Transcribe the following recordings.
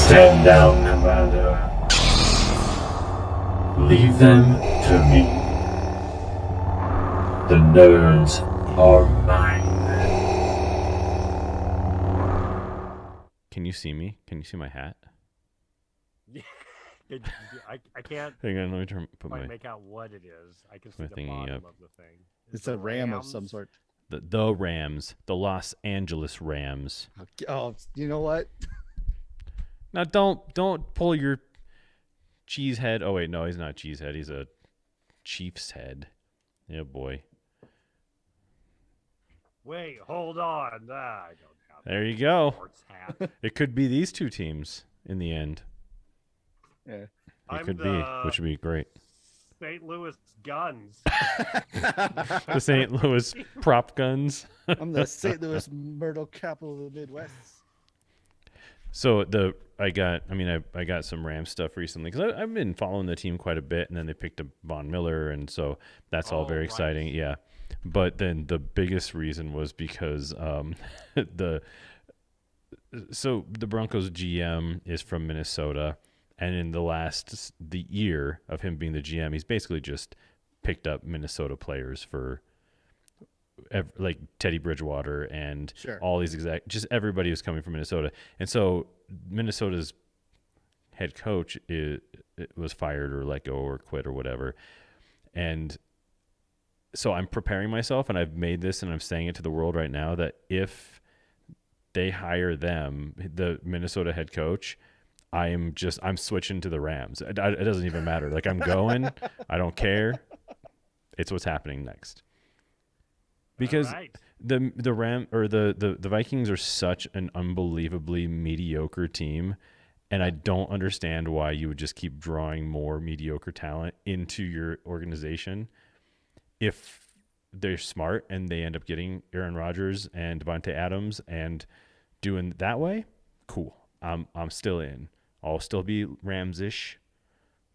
Stand down, Commander. Leave them to me. The nerds are mine. Can you see me? Can you see my hat? I can't Hang on, let me put quite my make out what it is. I can see my the thingy bottom up. of the thing. It's a ram of some sort. the Rams, the Los Angeles Rams. Oh, you know what? Now don't pull your cheese head. Oh wait, no, he's not a cheese head. He's a Chiefs head. Yeah, boy. Wait, hold on. I don't have There you go. sports hat. It could be these two teams in the end. Yeah. It I'm could the be, which would be great. St. Louis Guns. The St. Louis prop guns. I'm the St. Louis Myrtle capital of the Midwest. So I got some Rams stuff recently because I've been following the team quite a bit, and then they picked up Von Miller, and so that's all very exciting. Yeah, but then the biggest reason was because the Broncos GM is from Minnesota, and in the year of him being the GM, he's basically just picked up Minnesota players for like Teddy Bridgewater and all these just everybody who's coming from Minnesota. And so Minnesota's head coach was fired or let go or quit or whatever. And so I'm preparing myself, and I've made this and I'm saying it to the world right now that if they hire them, the Minnesota head coach, I'm switching to the Rams. It doesn't even matter. Like I'm going, I don't care. It's what's happening next. Because the Vikings are such an unbelievably mediocre team, and I don't understand why you would just keep drawing more mediocre talent into your organization. If they're smart and they end up getting Aaron Rodgers and Devontae Adams and doing that way, cool. I'm still in. I'll still be Rams-ish,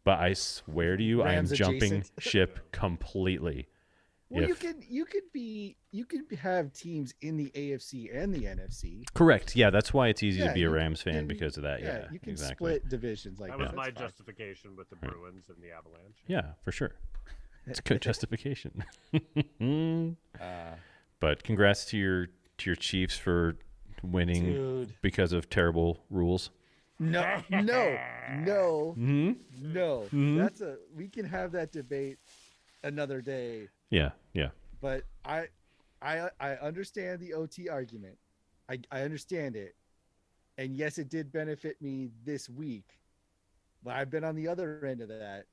but I swear to you, I am jumping ship completely. Well, you could have teams in the AFC and the NFC. Correct. Yeah, that's why it's easy to be a Rams fan because of that. Yeah, you can split divisions like that. That was my justification with the Bruins and the Avalanche. Yeah, for sure. It's a good justification. But congrats to your Chiefs for winning because of terrible rules. No. That's we can have that debate another day. Yeah. But I understand the OT argument. I understand it. And yes, it did benefit me this week. But I've been on the other end of that.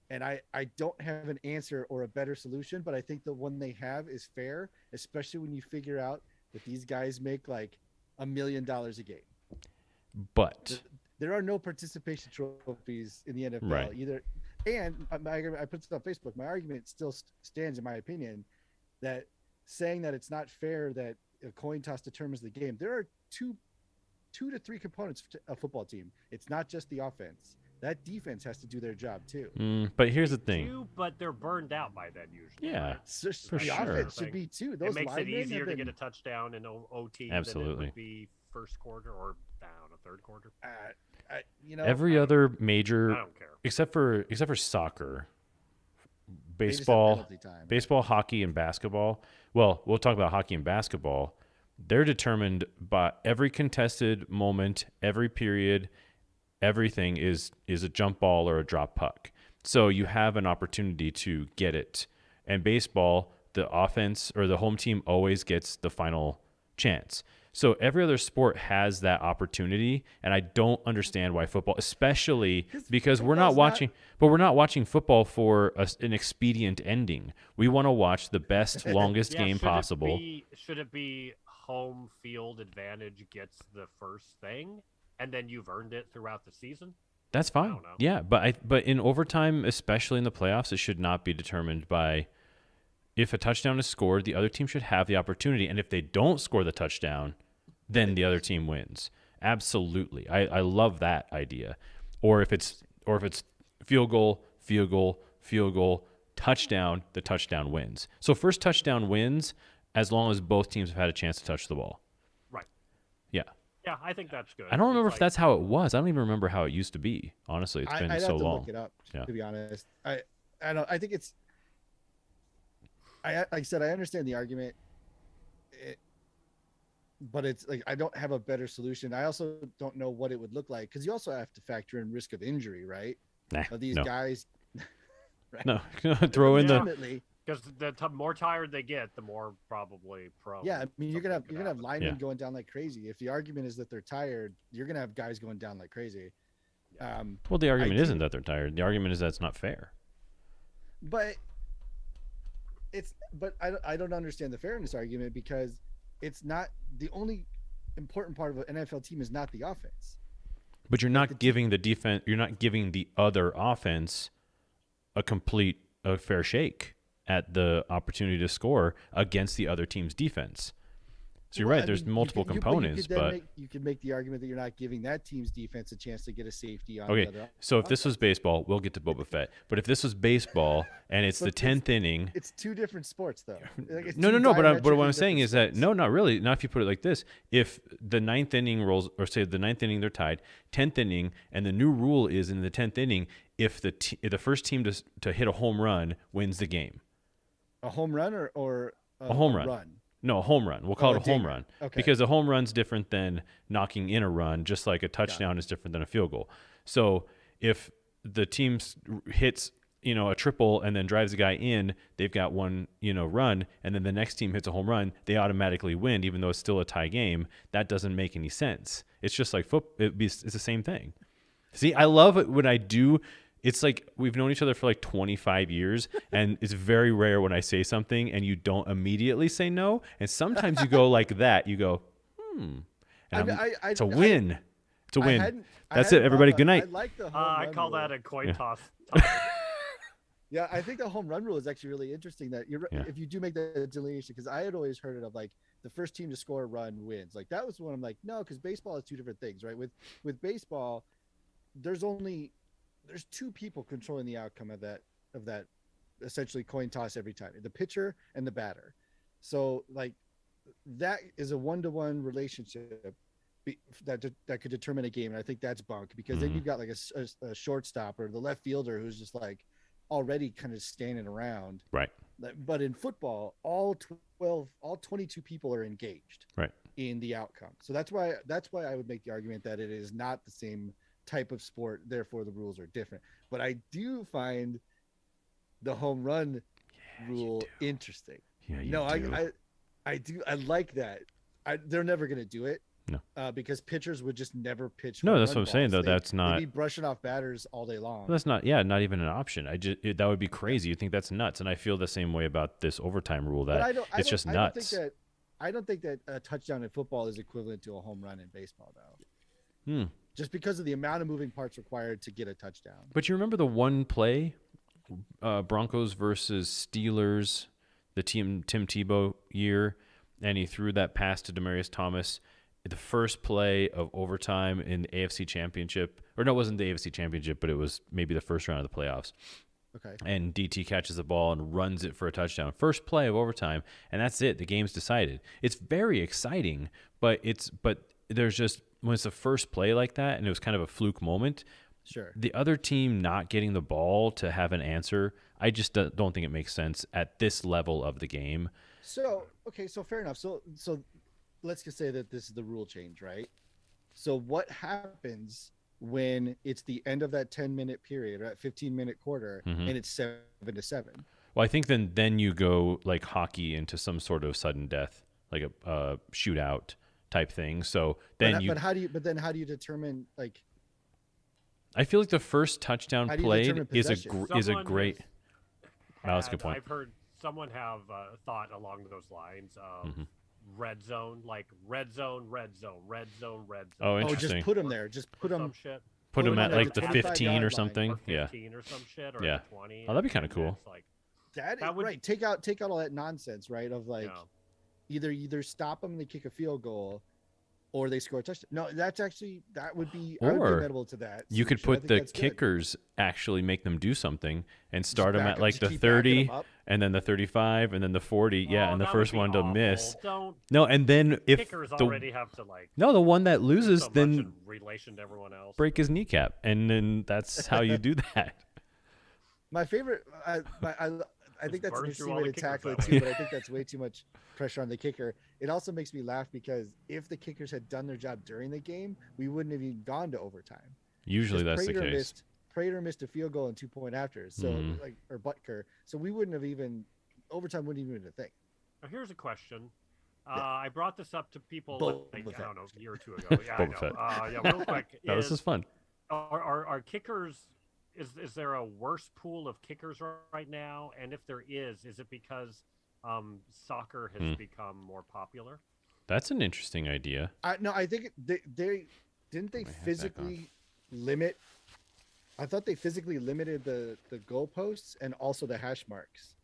And I don't have an answer or a better solution, but I think the one they have is fair, especially when you figure out that these guys make like $1 million a game. But there are no participation trophies in the NFL either. And I put this on Facebook. My argument still stands, in my opinion, that saying that it's not fair that a coin toss determines the game. There are two to three components to a football team. It's not just the offense. That defense has to do their job too. But here's the thing. But they're burned out by that usually. Yeah, right? For sure. Offense should be too. Those it makes it easier to get a touchdown in OT than it would be first quarter or down a third quarter. Every other major, I don't care. except for soccer, baseball, hockey, and basketball. Well, we'll talk about hockey and basketball. They're determined by every contested moment, every period. Everything is a jump ball or a drop puck. So you have an opportunity to get it. And baseball, the offense or the home team always gets the final chance. So every other sport has that opportunity, and I don't understand why football, especially because we're not watching football for an expedient ending. We want to watch the best, longest game possible. Should it be home field advantage gets the first thing? And then you've earned it throughout the season? That's fine. Yeah, but in overtime, especially in the playoffs, it should not be determined by if a touchdown is scored, the other team should have the opportunity. And if they don't score the touchdown, then the other team wins. Absolutely. I love that idea. Or if it's field goal, touchdown, the touchdown wins. So first touchdown wins as long as both teams have had a chance to touch the ball. Right. Yeah. Yeah, I think that's good. I don't remember It's if that's how it was. I don't even remember how it used to be. Honestly, it's been I'd so have to long. look it up, Yeah. to be honest. I don't. I think it's. Like I said, I understand the argument, but it's like I don't have a better solution. I also don't know what it would look like because you also have to factor in risk of injury, right? Nah, Of these no. guys. Right? No, throw in the. Legitimately, because the more tired they get, the more probably prone. yeah, I mean, you're gonna something could have happen. linemen Yeah. going down like crazy. If the argument is that they're tired, you're gonna have guys going down like crazy. Well, the argument do- isn't that they're tired. The argument is that it's not fair. But I don't understand the fairness argument because it's not the only important part of an NFL team is not the offense. But you're the not team- giving the defense. You're not giving the other offense a fair shake at the opportunity to score against the other team's defense. So you're Well, right. I There's mean, multiple components, but you could make the argument that you're not giving that team's defense a chance to get a safety on okay. the other. So if this was baseball, we'll get to Boba Fett. But if this was baseball and it's the But 10th inning, It's two different sports, though. Like, it's no. two But what I'm diametrically saying different is that sports. no, not really. Not if you put it like this. If the ninth inning rolls, or say the ninth inning they're tied, 10th inning, and the new rule is in the 10th inning, if the first team to hit a home run wins the game. A home run or A home run. No, a home run. We'll call Oh, it a home dinger. run. Okay. Because a home run's different than knocking in a run, just like a touchdown is different than a field goal. So if the team hits, a triple and then drives a guy in, they've got one, run, and then the next team hits a home run, they automatically win, even though it's still a tie game. That doesn't make any sense. It's just like football. It's the same thing. See, I love it when I do. It's like we've known each other for like 25 years, and it's very rare when I say something and you don't immediately say no. And sometimes you go like that. You go, And it's a win. It's a win. That's it, everybody. Good night. I like the home I run call rule. that a coin toss. Yeah, I think the home run rule is actually really interesting. That Yeah. if you do make that delineation, because I had always heard it of like the first team to score a run wins. Like that was when I'm like, no, because baseball is two different things, right? With baseball, there's two people controlling the outcome of that essentially coin toss every time, the pitcher and the batter. So like that is a 1-to-1 relationship that could determine a game. And I think that's bunk because then you've got like a shortstop or the left fielder who's just like already kind of standing around. Right. But in football, all 22 people are engaged Right. in the outcome. So that's why I would make the argument that it is not the same type of sport, therefore the rules are different. But I do find the home run rule interesting. Yeah, you No, do. I do. I like that. They're never going to do it. No. Because pitchers would just never pitch. No, home that's run what I'm saying, balls. though. That's not- They'd be brushing off batters all day long. That's not even an option. That would be crazy. You think that's nuts, and I feel the same way about this overtime rule. But That it's just nuts. I don't think that a touchdown in football is equivalent to a home run in baseball, though. Just because of the amount of moving parts required to get a touchdown. But you remember the one play, Broncos versus Steelers, the Tim Tebow year, and he threw that pass to Demaryius Thomas, the first play of overtime in the AFC Championship, or no, it wasn't the AFC Championship, but it was maybe the first round of the playoffs. Okay. And DT catches the ball and runs it for a touchdown. First play of overtime, and that's it. The game's decided. It's very exciting, but there's just when it's the first play like that, and it was kind of a fluke moment. Sure. The other team not getting the ball to have an answer, I just don't think it makes sense at this level of the game. So fair enough. So let's just say that this is the rule change, right? So what happens when it's the end of that 10-minute period or that 15-minute quarter and it's 7-7? Well, I think then you go like hockey into some sort of sudden death, like a shootout type thing. So then But how do you determine like? I feel like the first touchdown How do you played determine is a possession? great. No, that's a good point. I've heard someone have thought along those lines of red zone, like red zone. Oh, Oh, interesting. just put them there. Just put them. Some shit. Put them at them like at the the 15 or 25-yard line something. Or Yeah. 15 or some shit, or Yeah. the 20. Oh, that'd be kinda and cool. it's like, That would- right. Take out all that nonsense, right? Of like yeah. either stop them and they kick a field goal, or they score a touchdown. No, that would be I would be Or amenable to that. you could solution. I put think the that's good. kickers, actually make them do something and start them back at up- like just the keep backing 30 them up. and then the 35 and then the 40. Yeah, Oh, and the that would first be one to awful. miss. Don't No, and then if kickers the already have to like no, the one that do loses so much then in relation to everyone else? break his kneecap, and then that's how you do that. My favorite, I think that's an burn through interesting all way the to kickers tackle it that too, way. but I think that's way too much pressure on the kicker. It also makes me laugh because if the kickers had done their job during the game, we wouldn't have even gone to overtime. Usually that's the Prater case. Prater missed a field goal and 2-point after, so Mhm. or Butker, so we wouldn't have even overtime wouldn't even been a thing. Now, here's a question. Yeah. I brought this up to people Boba like, I Fett. don't know, a year or two ago. Yeah, I Boba know. Fett. Yeah, real quick. No, this is fun. Are kickers? Is there a worse pool of kickers right now? And if there is it because soccer has become more popular? That's an interesting idea. No, I think they didn't they My hat back on. physically limit. I thought they physically limited the goalposts and also the hash marks.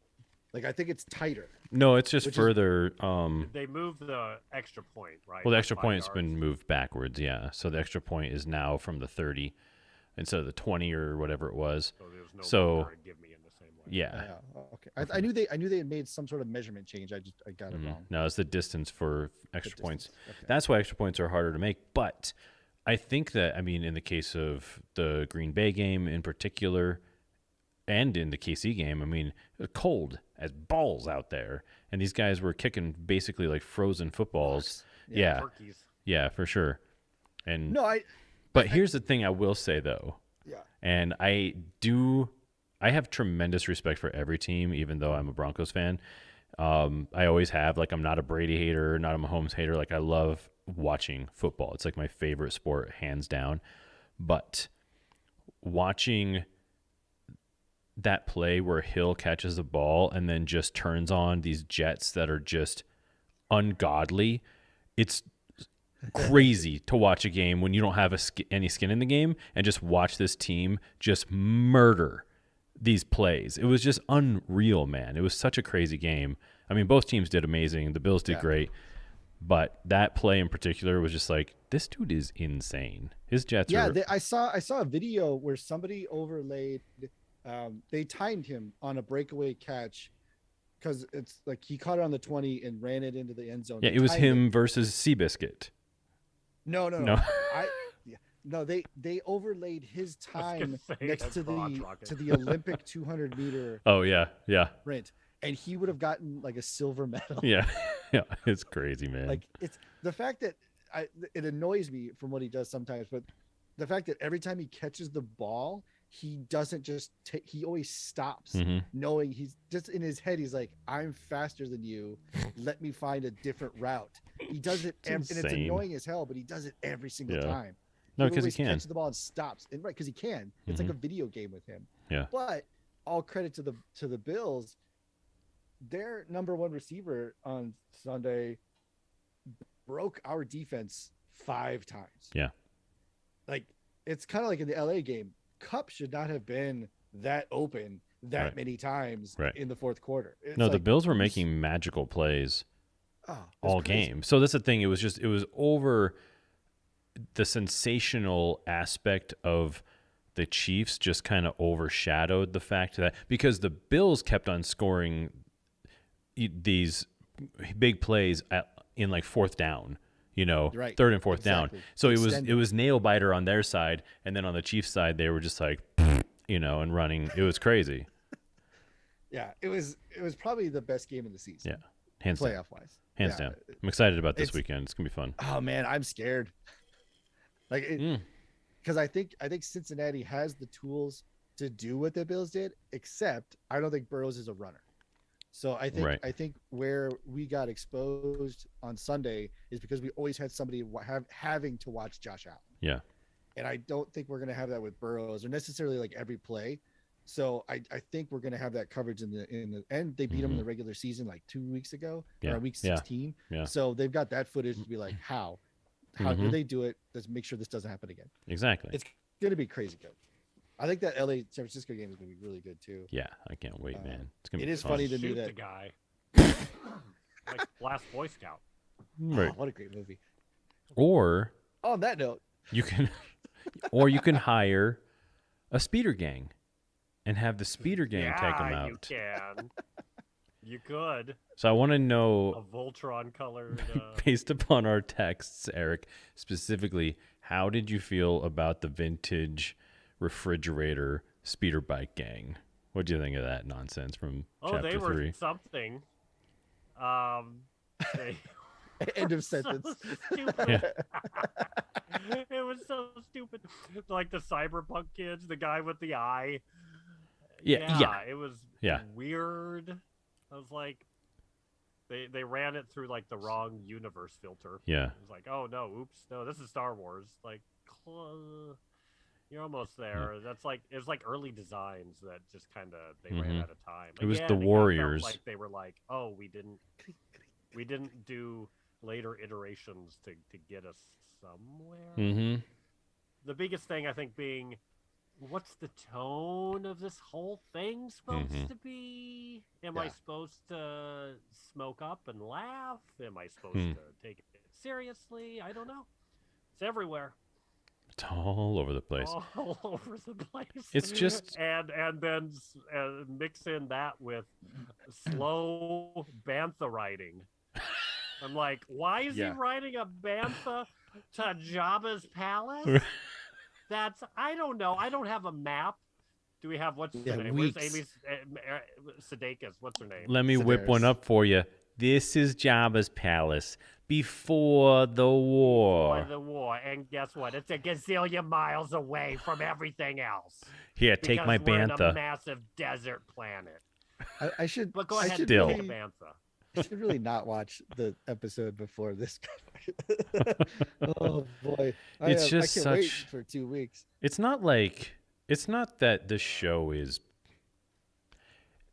Like I think it's tighter. No, it's just Which is- further. They moved the extra point, right? Well, the Like extra 5 point's yards. been moved backwards. Yeah, so the extra point is now from the 30 instead of the 20 or whatever it was. So there's no so- longer a give me in the same way. Yeah. Okay. I knew they had made some sort of measurement change. I got it wrong. No, it's the distance for The extra points. distance. Okay. That's why extra points are harder to make. But I think that, I mean, in the case of the Green Bay game in particular, and in the KC game, I mean, it was cold as balls out there, and these guys were kicking basically like frozen footballs. Yeah, Turkeys. yeah, for sure. And No, but here's the thing I will say though, yeah. and I have tremendous respect for every team, even though I'm a Broncos fan. I always have. Like, I'm not a Brady hater, not a Mahomes hater. Like, I love watching football. It's like my favorite sport, hands down. But watching that play where Hill catches the ball and then just turns on these jets that are just ungodly, it's crazy to watch a game when you don't have any skin in the game and just watch this team just murder these plays. It was just unreal, man. It was such a crazy game. I mean, both teams did amazing. The Bills did great. But that play in particular was just like, this dude is insane. His jets are... I saw a video where somebody overlaid they timed him on a breakaway catch because it's like he caught it on the 20 and ran it into the end zone. Yeah, They it was timed him versus Seabiscuit. No. No. They overlaid his time say, next that's to crotch rocket. the Olympic 200 meter Oh, yeah, yeah, sprint, and he would have gotten like a silver medal. yeah. Yeah, it's crazy, man. Like it's the fact that it annoys me from what he does sometimes, but the fact that every time he catches the ball, he doesn't just he always stops, Mhm. knowing he's just in his head. He's like, I'm faster than you. Let me find a different route. He does it, and it's insane. annoying as hell, but he does it every single Yeah. time. No, He'll 'cause he always can. catch the ball and stops, and because he can. It's like Mhm. a video game with him. Yeah. But all credit to the Bills. Their number one receiver on Sunday broke our defense 5 times. Yeah. Like it's kind of like in the LA game. Cup should not have been that open that Right. many times Right. in the fourth quarter. It's No, the like, Bills were making magical plays it's all crazy. game. So that's the thing. It was over the sensational aspect of the Chiefs just kind of overshadowed the fact that because the Bills kept on scoring these big plays in like fourth down, Right. third and fourth Exactly. down. So Extended. it was nail biter on their side, and then on the Chiefs side they were just like, and running. It was crazy. Yeah, it was probably the best game of the season. Yeah, hands down. Playoff wise. Hands down. I'm excited about this It's- weekend. It's gonna be fun. Oh man, I'm scared. Like because I think Cincinnati has the tools to do what the Bills did, except I don't think Burrows is a runner. So Right. I think where we got exposed on Sunday is because we always had somebody having to watch Josh Allen. Yeah. And I don't think we're going to have that with Burrows or necessarily like every play. So I think we're going to have that coverage in the end. They beat them in the regular season like 2 weeks ago, Yeah. or week Yeah. 16. Yeah. So they've got that footage to be like, how do they do it? Let's make sure this doesn't happen again. Exactly. It's going to be crazy good. I think that LA San Francisco game is going to be really good too. Yeah, I can't wait, man. It's gonna it be is fun. funny to Shoot do the that. guy. Like Last Boy Scout. Right. Oh, what a great movie. Or On that note, you can, or you can hire a speeder gang, and have the speeder gang take them Yeah, you out. can. You could. So I want to A know, Voltron colored. based upon our texts, Eric, specifically, how did you feel about the vintage refrigerator speeder bike gang? What do you think of that nonsense from Oh, they chapter were 3? something. They end were of sentence. So stupid. Yeah. It was so stupid. Like the cyberpunk kids, the guy with the eye. Yeah. It was Yeah. weird. I was like, they ran it through like the wrong universe filter. Yeah. It was like, oh no, oops, no, this is Star Wars. Like, you're almost there. That's like it's like early designs that just kind of they ran out of time. It was Again, the kinda Warriors. felt like they were like, oh, we didn't do later iterations to get us somewhere. Mm-hmm. The biggest thing I think being, what's the tone of this whole thing supposed to be? Am I supposed to smoke up and laugh? Am I supposed to take it seriously? I don't know. It's everywhere. It's all over the place. All over the place. It's just- and then mix in that with slow bantha writing. I'm like, why is he writing a bantha to Jabba's palace? That's, I don't know. I don't have a map. Do we have, what's her name? Weeks. Where's Amy Sudeikis? What's her name? Let me whip Sedaris. one up for you. This is Jabba's palace before the war. For the war. And guess what? It's a gazillion miles away from everything else. Here, take Because my we're in a bantha. massive desert planet. I should. But go I ahead should and Still. take really, a bantha. I should really not watch the episode before this. Oh boy! It's just I can't wait such- for 2 weeks. It's not that the show is.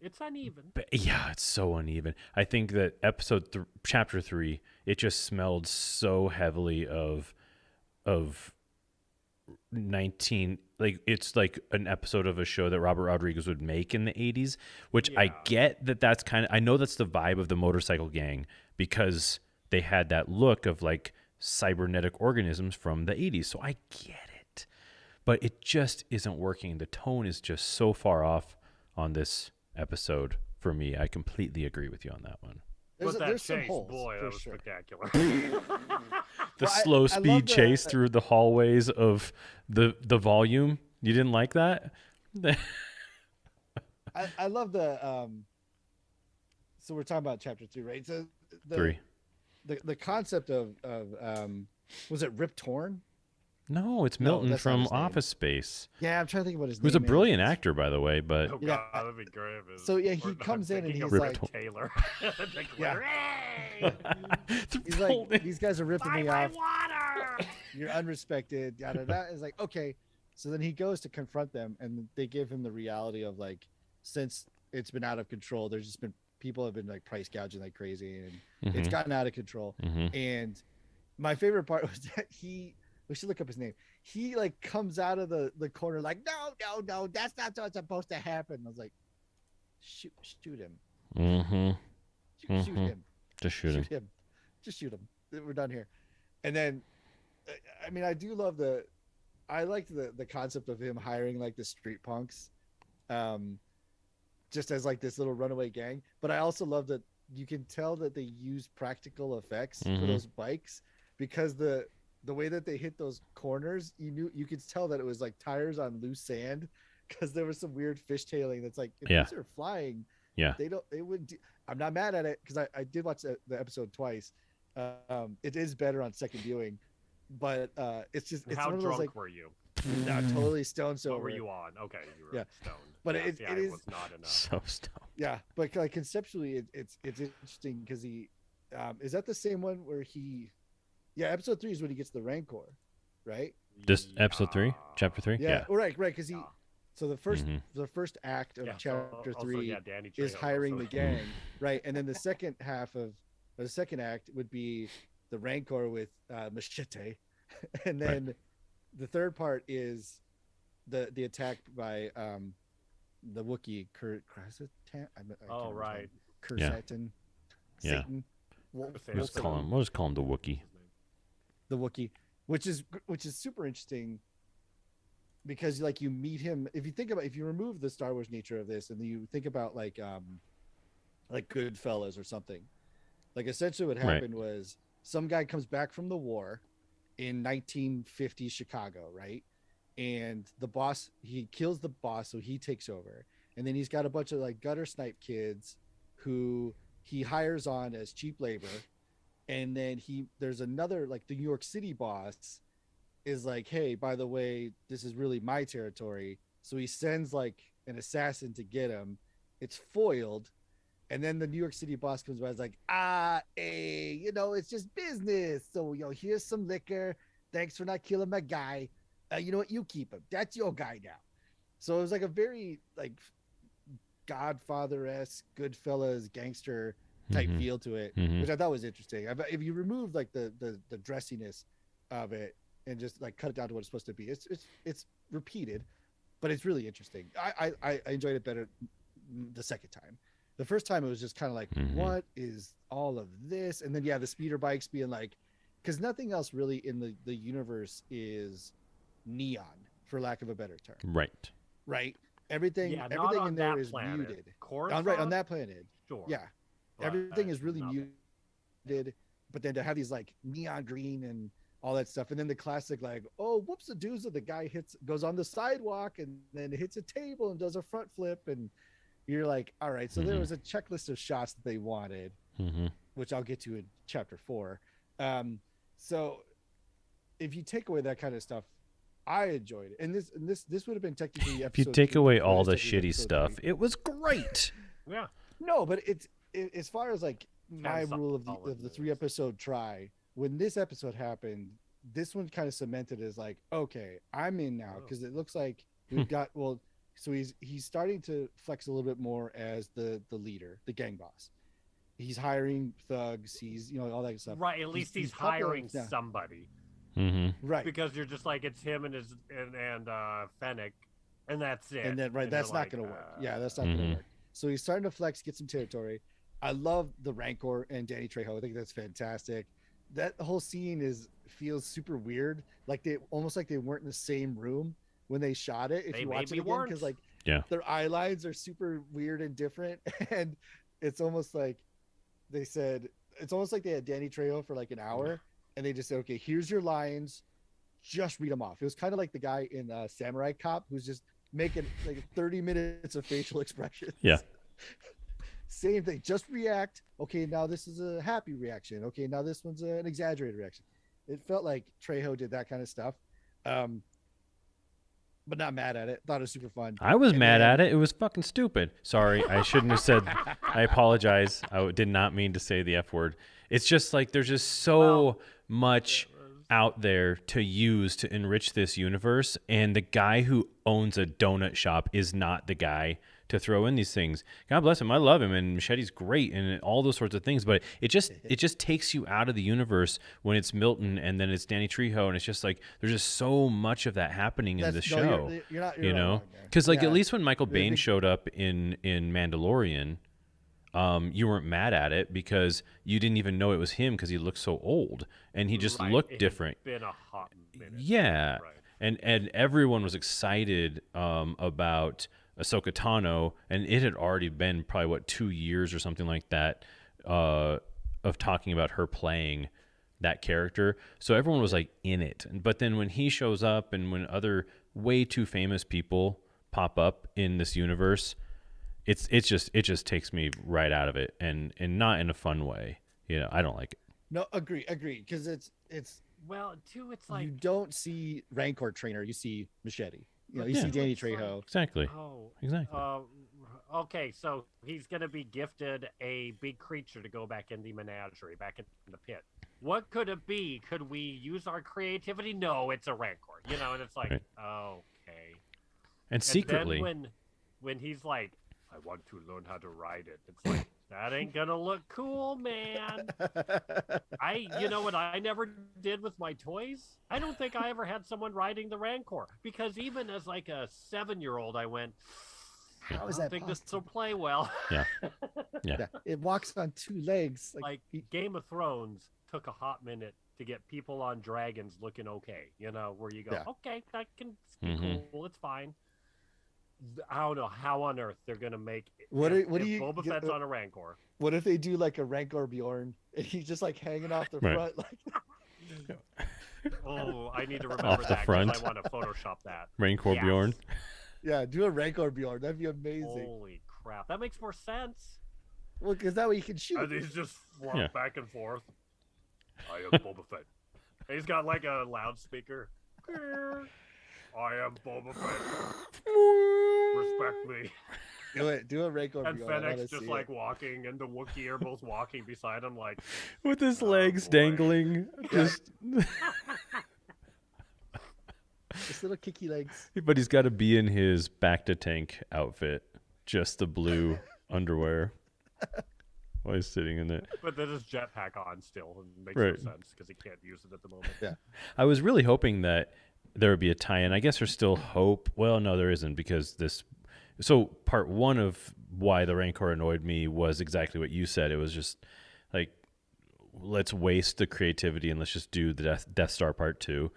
It's uneven. Yeah, it's so uneven. I think that chapter 3, it just smelled so heavily of 19, like it's like an episode of a show that Robert Rodriguez would make in the 80s, which I Yeah. get that's kind of, I know that's the vibe of the motorcycle gang because they had that look of like cybernetic organisms from the 80s. So I get it. But it just isn't working. The tone is just so far off on this episode for me. I completely agree with you on that one. But that There's some chase, holes, boy, for that was sure. spectacular. The Well, I slow love speed the- chase through the hallways of the volume. You didn't like that? I love the. So we're talking about chapter 3, right? So the 3. the concept of was it Rip Torn? No, it's No, Milton that's not from his name. Office Space. Yeah, I'm trying to think what his Who's name a brilliant is. actor, by the way, but Oh Yeah. god, that'd be great. if it was- So, yeah, he or- comes in and thinking he's of like- Rip Taylor. Yeah. Hooray! He's like, these guys are ripping Buy me my off. water! You're unrespected. Yada yada. It's like, okay. So then he goes to confront them, and they give him the reality of like, since it's been out of control, there's just been people have been like price gouging like crazy, and it's gotten out of control. Mhm. And my favorite part was that we should look up his name. He like comes out of the corner like, no, that's not what's supposed to happen. I was like, shoot him, Mhm. shoot Mhm. him. Just shoot him. Just shoot him. We're done here. And then, I mean, I do love I liked the concept of him hiring like the street punks, just as like this little runaway gang. But I also love that you can tell that they use practical effects for Mhm. those bikes because the way that they hit those corners, you could tell that it was like tires on loose sand because there was some weird fishtailing. That's like if Yeah. these are flying, Yeah. they would. I'm not mad at it because I did watch the episode twice. It is better on second viewing, but it's just it's How one of drunk those like were you? totally stoned sober. What were you on? Okay, you were Yeah. stoned. But Yes, it is- was not enough. So stoned. Yeah, but like conceptually, it's interesting because he is that the same one where he, episode 3 is when he gets the Rancor, right? This episode 3, chapter 3? Yeah, right, because he. Yeah. So the first act of Yeah, chapter also, 3 Danny is Trejo hiring also. the gang, right? And then the second half of or the second act would be the Rancor with Machete, and then the third part is the attack by the Wookiee Krasatan. Oh, right. Kursatan. Yeah. Satan. We'll We'll just call him the Wookiee. the Wookiee, which is super interesting because like you meet him. If you remove the Star Wars nature of this and you think about like Goodfellas or something, like essentially what happened was some guy comes back from the war in 1950 Chicago, right? And the boss, he kills the boss, so he takes over, and then he's got a bunch of like gutter snipe kids who he hires on as cheap labor. And then there's another, like the New York City boss is like, hey, by the way, this is really my territory. So he sends like an assassin to get him. It's foiled. And then the New York City boss comes by and is like, hey, it's just business. So, here's some liquor. Thanks for not killing my guy. You know what? You keep him. That's your guy now. So it was like a very like Godfather-esque, Goodfellas, gangster type feel to it, which I thought was interesting. If you remove like the dressiness of it and just like cut it down to what it's supposed to be, it's repeated, but it's really interesting. I enjoyed it better the second time. The first time it was just kind of like, what is all of this? And then the speeder bikes being like, because nothing else really in the universe is neon, for lack of a better term. Right. Everything in there is muted. On that planet. Sure. Yeah. Everything is really muted, but then to have these like neon green and all that stuff, and then the classic like, oh, whoops a doozy, the guy goes on the sidewalk and then hits a table and does a front flip, and you're like, all right, so there was a checklist of shots that they wanted, which I'll get to in chapter 4. So if you take away that kind of stuff, I enjoyed it, and this would have been technically if you take away all the shitty stuff, it was great. Yeah. No, but it's as far as like my rule of the 3-episode try, when this episode happened, this one kind of cemented as like, okay, I'm in now, because it looks like we've got so he's starting to flex a little bit more as the leader, the gang boss. He's hiring thugs, he's all that stuff. Right, at least he's hiring somebody. Right, because you're just like, it's him and Fennec, and that's it. And then that's not gonna work. That's not gonna work. So he's starting to flex, get some territory. I love the Rancor and Danny Trejo. I think that's fantastic. That whole scene feels super weird. Like they weren't in the same room when they shot it. If you watch it again, because like their eye lines are super weird and different, and it's almost like they had Danny Trejo for like an hour, and they just said, okay, here's your lines, just read them off. It was kind of like the guy in Samurai Cop who's just making like 30 minutes of facial expressions. Yeah. Same thing. Just react. Okay, now this is a happy reaction. Okay, now this one's an exaggerated reaction. It felt like Trejo did that kind of stuff. But not mad at it. Thought it was super fun. I was mad at it. It was fucking stupid. Sorry, I shouldn't have said. I apologize. I did not mean to say the F word. It's just like there's just so much out there to use to enrich this universe, and the guy who owns a donut shop is not the guy to throw in these things. God bless him. I love him, and Machete's great, and all those sorts of things. But it just takes you out of the universe when it's Milton and then it's Danny Trejo, and it's just like there's just so much of that happening in the show. You're not, because like at least when Michael Biehn showed up in Mandalorian, you weren't mad at it because you didn't even know it was him because he looked so old and he just looked different. It's been a hot minute. Yeah, right. And everyone was excited about Ahsoka Tano, and it had already been probably 2 years or something like that of talking about her playing that character. So everyone was like in it. But then when he shows up and when other way too famous people pop up in this universe, it just takes me right out of it, and not in a fun way. I don't like it. No, agree, because it's well, too. It's like you don't see Rancor trainer, you see Machete. You see Danny Trejo. Exactly. Exactly. Okay, so he's going to be gifted a big creature to go back in the menagerie, back in the pit. What could it be? Could we use our creativity? No, it's a Rancor. And it's like, okay. And secretly, then when he's like, I want to learn how to ride it, it's like, that ain't gonna look cool, man. You know what I never did with my toys? I don't think I ever had someone riding the Rancor, because even as like a 7-year-old, I went, how is I that think possible? this will play well. Yeah. It walks on 2 legs. Like Game of Thrones took a hot minute to get people on dragons looking okay. Where you go, Yeah. okay, that can be Mhm. cool. It's fine. I don't know how on earth they're gonna make What if do you Boba Fett's on a Rancor. What if they do like a Rancor Bjorn and he's just like hanging off the Right. front like Oh, I need to remember Off the that because front. I want to Photoshop that. Rancor Yes. Bjorn. yeah, do a Rancor Bjorn. That'd be amazing. Holy crap, that makes more sense. Well, because that way you can And shoot. he's just flop Yeah. back and forth. I am Boba Fett. And he's got like a loudspeaker. I am Boba Fett. Respect me. Do it. Do a Rancor And Bjorn. I wanna Fennec's just see like it. walking, and the Wookiee are both walking beside him, like, With his Oh, legs boy. dangling. Just Just little kicky legs. but he's got to be in his back to tank outfit. Just the blue underwear. While he's sitting in it. but then his jetpack on still. And makes Right. no sense because he can't use it at the moment. Yeah. I was really hoping that there would be a tie-in. I guess there's still hope. Well, no, there isn't because this. So part one of why the Rancor annoyed me was exactly what you said. It was just like, let's waste the creativity and let's just do the Death Star part 2.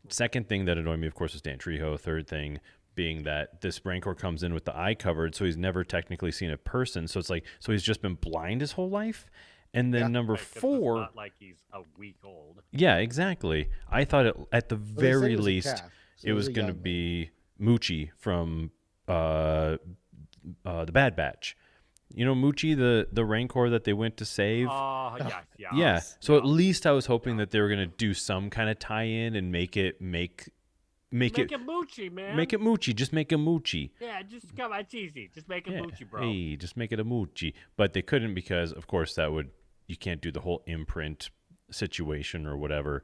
Second thing that annoyed me, of course, was Dan Trejo. Third thing being that this Rancor comes in with the eye covered, so he's never technically seen a person. So it's like, so he's just been blind his whole life. And then Yeah. number Right, 'cause it's 4. not like he's a week old. Yeah, exactly. I thought at the Well, they said very it was a least calf, so it was a going to young one. be Moochie from the Bad Batch. You know Moochie, the Rancor that they went to save. Oh, yes, yeah. Yeah. So at yeah. least I was hoping that they were going to do some kind of tie-in and make it Make it Moochie, man. make it Moochie. Just make a Moochie. Yeah, just come on. It's easy. Just make it Yeah. Moochie, bro. Hey, just make it a Moochie. But they couldn't because, of course, you can't do the whole imprint situation or whatever.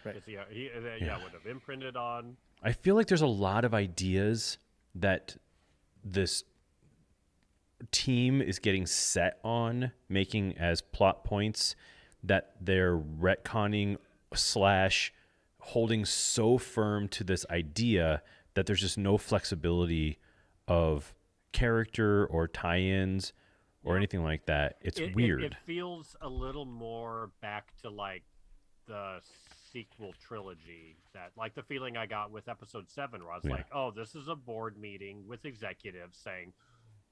'Cause, yeah, he Yeah. would have imprinted on. I feel like there's a lot of ideas that this team is getting set on making as plot points that they're retconning / holding so firm to this idea that there's just no flexibility of character or tie-ins or anything like that. It's weird. It feels a little more back to like the sequel trilogy, that like the feeling I got with episode 7, where I was Yeah. like, oh, this is a board meeting with executives saying,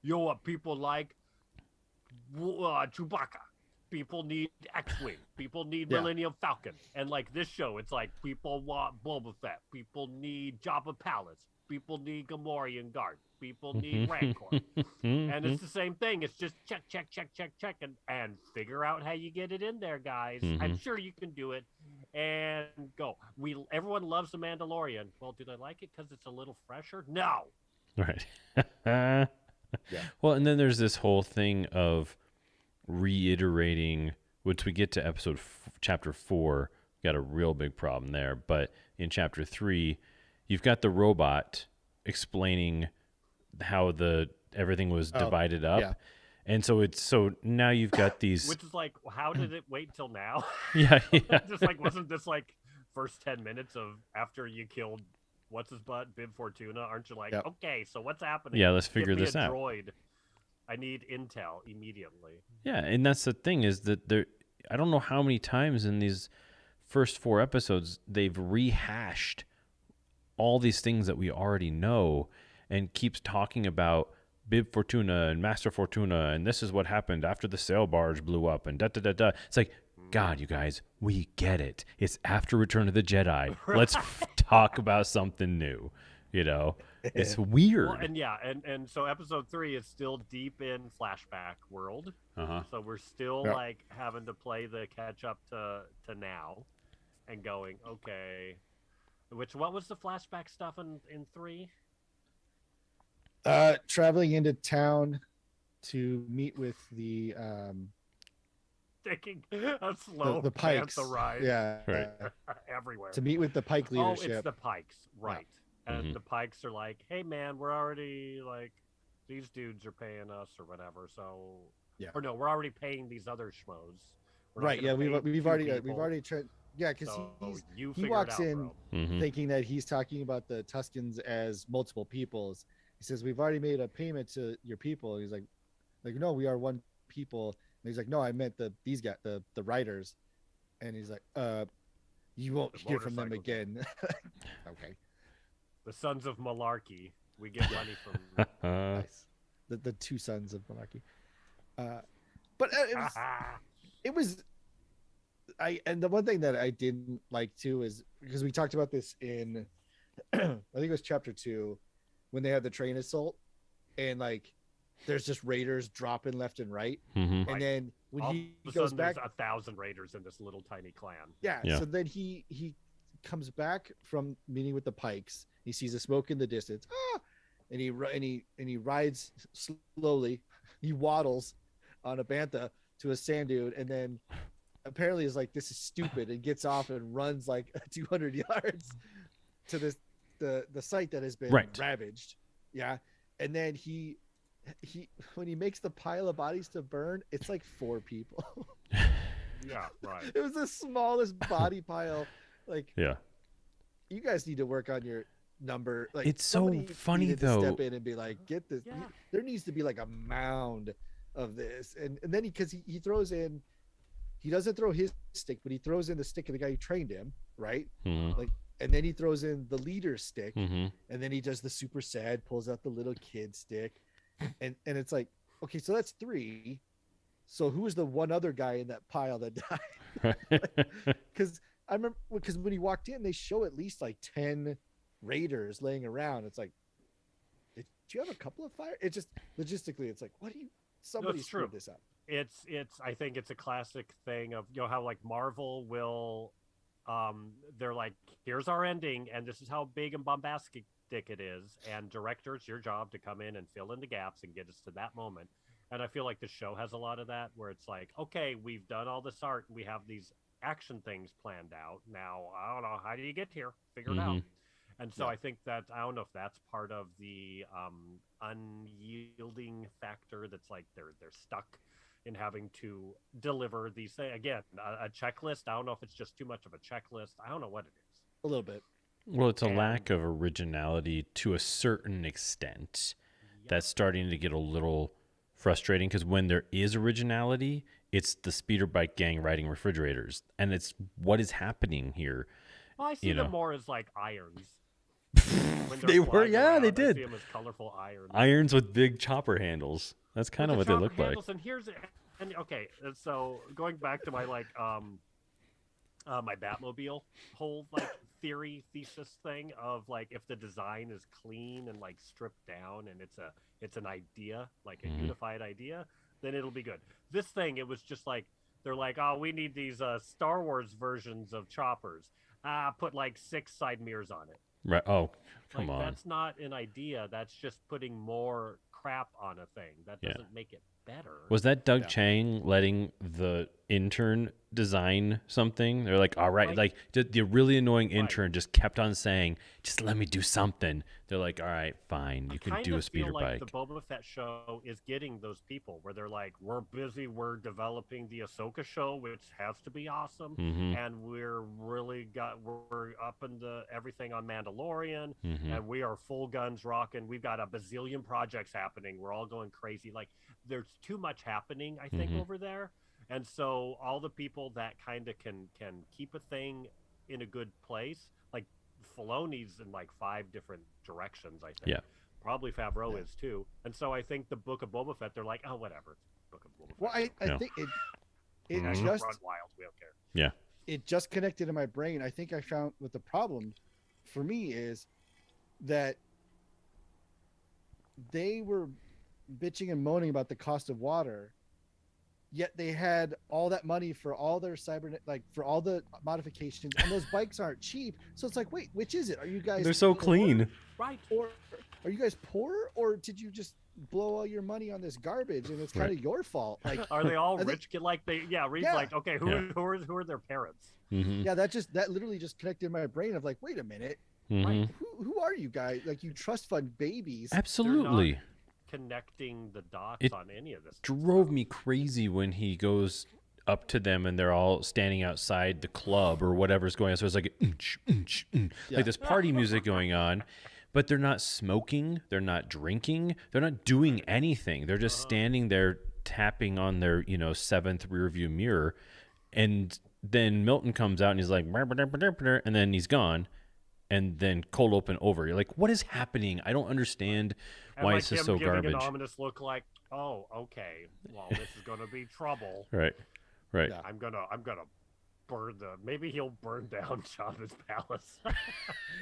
you know what people like? Chewbacca. People need X-Wing. People need Yeah. Millennium Falcon. And like this show, it's like people want Boba Fett. People need Jabba Palace. People need Gamorrean Guard. People need Rancor. And it's the same thing. It's just check, and figure out how you get it in there, guys. I'm sure you can do it. And go. Everyone loves the Mandalorian. Well, do they like it because it's a little fresher? No. Right. Yeah. Well, and then there's this whole thing of reiterating, once we get to chapter 4, we got a real big problem there. But in chapter 3, you've got the robot explaining how everything was divided up. yeah. And so now you've got these. Which is like, how did it wait till now? yeah. Just like, wasn't this like first 10 minutes of after you killed what's his butt, Bib Fortuna? Aren't you like, Yep. okay, so what's happening? Yeah, let's Give figure me this a out. droid. I need intel immediately. Yeah, and that's the thing is that I don't know how many times in these first 4 episodes they've rehashed all these things that we already know and keeps talking about Bib Fortuna and Master Fortuna and this is what happened after the sail barge blew up and da-da-da-da. It's like, God, you guys, we get it. It's after Return of the Jedi. Let's talk about something new, you know? It's weird. Well, and so episode 3 is still deep in flashback world. Uh-huh. So we're still Yeah. like having to play the catch up to now and going, okay. What was the flashback stuff in 3? Traveling into town to meet with the Taking a slow the Pikes. Bantha ride Yeah. Right. everywhere. To meet with the Pike Oh, leadership. it's the Pikes, right? And Mhm. the Pikes are like, "Hey, man, we're already like, these dudes are paying us or whatever." So, Yeah. or no, we're already paying these other schmoes. We're not Right. gonna Yeah. pay We've two already people, tried. Yeah, because so you he figure walks it out, in bro. Mhm. thinking that he's talking about the Tuscans as multiple peoples. He says, "We've already made a payment to your people." He's like, no, we are one people. And he's like, "No, I meant these guys, the writers." And he's like, You won't The hear from them motorcycle again. Okay, The Sons of Malarkey. We get money from. nice. The two sons of monarchy. But it was and the one thing that I didn't like too is because we talked about this in I think it was chapter 2 when they had the train assault and like there's just raiders dropping left and right. Mhm. And Right. then when All he of a goes sudden, back, there's 1,000 raiders in this little tiny clan. yeah, Yeah. so then he comes back from meeting with the Pikes. He sees the smoke in the distance. And he rides slowly. He waddles on a bantha to a sand dune, and then apparently is like, this is stupid, and gets off and runs like 200 yards to the site that has been Right. ravaged. Yeah. And then he when he makes the pile of bodies to burn, it's like 4 people. Yeah, right. It was the smallest body pile. Like, Yeah. you guys need to work on your number. Like, It's so somebody funny, needed to though. step in and be like, get this. Yeah. There needs to be like a mound of this. And then because he throws in, he doesn't throw his stick, but he throws in the stick of the guy who trained him, right? Mhm. Like, and then he throws in the leader's stick, Mhm. and then he does the super sad, pulls out the little kid stick, and it's like, okay, so that's 3. So who was the one other guy in that pile that died? Because I remember because when he walked in, they show at least like 10 raiders laying around. It's like, do you have a couple of fire? It just logistically, it's like, what do you? Somebody That's screwed true. this up. It's I think it's a classic thing of how like Marvel will they're like, here's our ending and this is how big and bombastic it is, and director, it's your job to come in and fill in the gaps and get us to that moment. And I feel like the show has a lot of that where it's like, okay, we've done all this art and we have these action things planned out. Now I don't know, how do you get here? Figure it out. Mhm. And so Yeah. I think that I don't know if that's part of the unyielding factor. That's like they're stuck in having to deliver these things again. A checklist. I don't know if it's just too much of a checklist. I don't know what it is. A little bit. Well, it's a And- lack of originality to a certain extent. That's starting to get a little frustrating because when there is originality, it's the speeder bike gang riding refrigerators, and it's what is happening here. Well, I see you know. them more as like irons. When they're They were, flying yeah, around, they I did. see them as colorful irons. Irons with big chopper handles. That's kind of With what the they look chopper like. handles, and here's and okay, so going back to my like my Batmobile whole like thesis thing of like, if the design is clean and like stripped down and it's an idea, like a Mhm. unified idea, then it'll be good. This thing, it was just like, they're like, oh, we need these Star Wars versions of choppers. Put like 6 side mirrors on it. Right? Oh, come Like, on. that's not an idea. That's just putting more crap on a thing. That Yeah. doesn't make it better. Was that Doug Yeah. Chang letting the intern design something? They're like, all right, Like- like the really annoying Right. intern just kept on saying, just let me do something. They're like, all right, fine, I you can kind do a of speeder feel like bike. the Boba Fett show is getting those people where they're like, we're busy, we're developing the Ahsoka show, which has to be awesome, Mhm. and we're up into everything on Mandalorian, Mhm. and we are full guns rocking. We've got a bazillion projects happening. We're all going crazy. Like, there's too much happening, I think, Mhm. over there. And so all the people that kind of can keep a thing in a good place, like Filoni's in like 5 different directions, I think. Yeah. Probably Favreau Yeah. is too. And so I think the Book of Boba Fett, they're like, oh, whatever. It's Book of Boba Fett. Well, I Yeah. think it Mhm. just Run wild. We don't care. it just connected in my brain. I think I found what the problem for me is that they were bitching and moaning about the cost of water, yet they had all that money for all their for all the modifications, and those bikes aren't cheap. So it's like, wait, which is it? Are you guys They're so poor? clean. Right. Or are you guys poor, or did you just blow all your money on this garbage and it's kind Right. of your fault? Like, Are they all I think- rich kid? Like they, Reed's Yeah. like, okay, Yeah. who are their parents? Mhm. yeah, that literally just connected in my brain of like, wait a minute, Mhm. who are you guys? Like, you trust fund babies. Absolutely. Connecting the dots It on any of this. Drove me crazy when he goes up to them and they're all standing outside the club or whatever's going on. So it's like, Yeah. like this party music going on, but they're not smoking, they're not drinking, they're not doing anything. They're just standing there tapping on their 7th rear view mirror, and then Milton comes out and he's like, "Brr, brr, brr, brr," and then he's gone. And then cold open over. You're like, what is happening? I don't understand And why like it's just him so giving garbage. an ominous look, like, oh, okay, well, this is gonna be trouble. Right. Yeah. I'm gonna burn maybe he'll burn down Jabba's palace.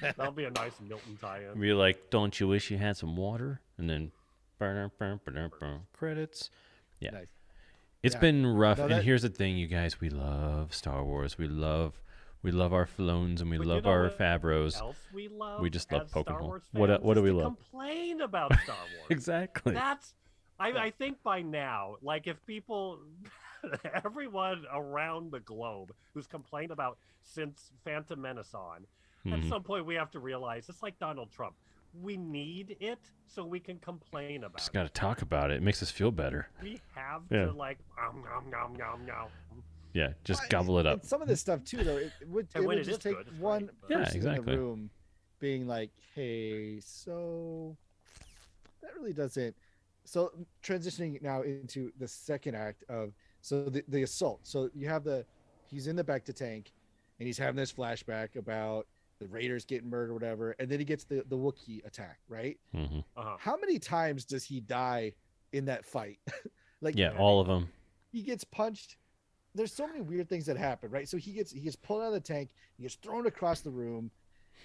That'll be a nice Milton tie-in. Be like, don't you wish you had some water? And then burn, burn, burn, burn, credits. Yeah. Nice. It's Yeah. been rough. No, And that- here's the thing, you guys, we love Star Wars. We love our Fillones and we But you love know our what Favreaus. Else we love. We just love as Star poking Wars holes. fans What do is we to love? Complain about Star Wars. Exactly. That's. I think by now, like if people, everyone around the globe who's complained about since Phantom Menace on, at Mhm. some point we have to realize it's like Donald Trump. We need it so we can complain about Just it. got to talk about it. It makes us feel better. We have Yeah. to like nom nom nom nom. Yeah, just Well, gobble it up. And some of this stuff too, though, it would And when it just is take good, it's one great, but- Yeah, person in exactly. the room being like, "Hey, so that really doesn't." So transitioning now into the second act of the assault. So you have he's in the back to tank, and he's having this flashback about the Raiders getting murdered or whatever, and then he gets the Wookiee attack, right? Hmm. How many times does he die in that fight? Like, Yeah, all of them. he gets punched. There's so many weird things that happen, right? So he gets pulled out of the tank, he gets thrown across the room.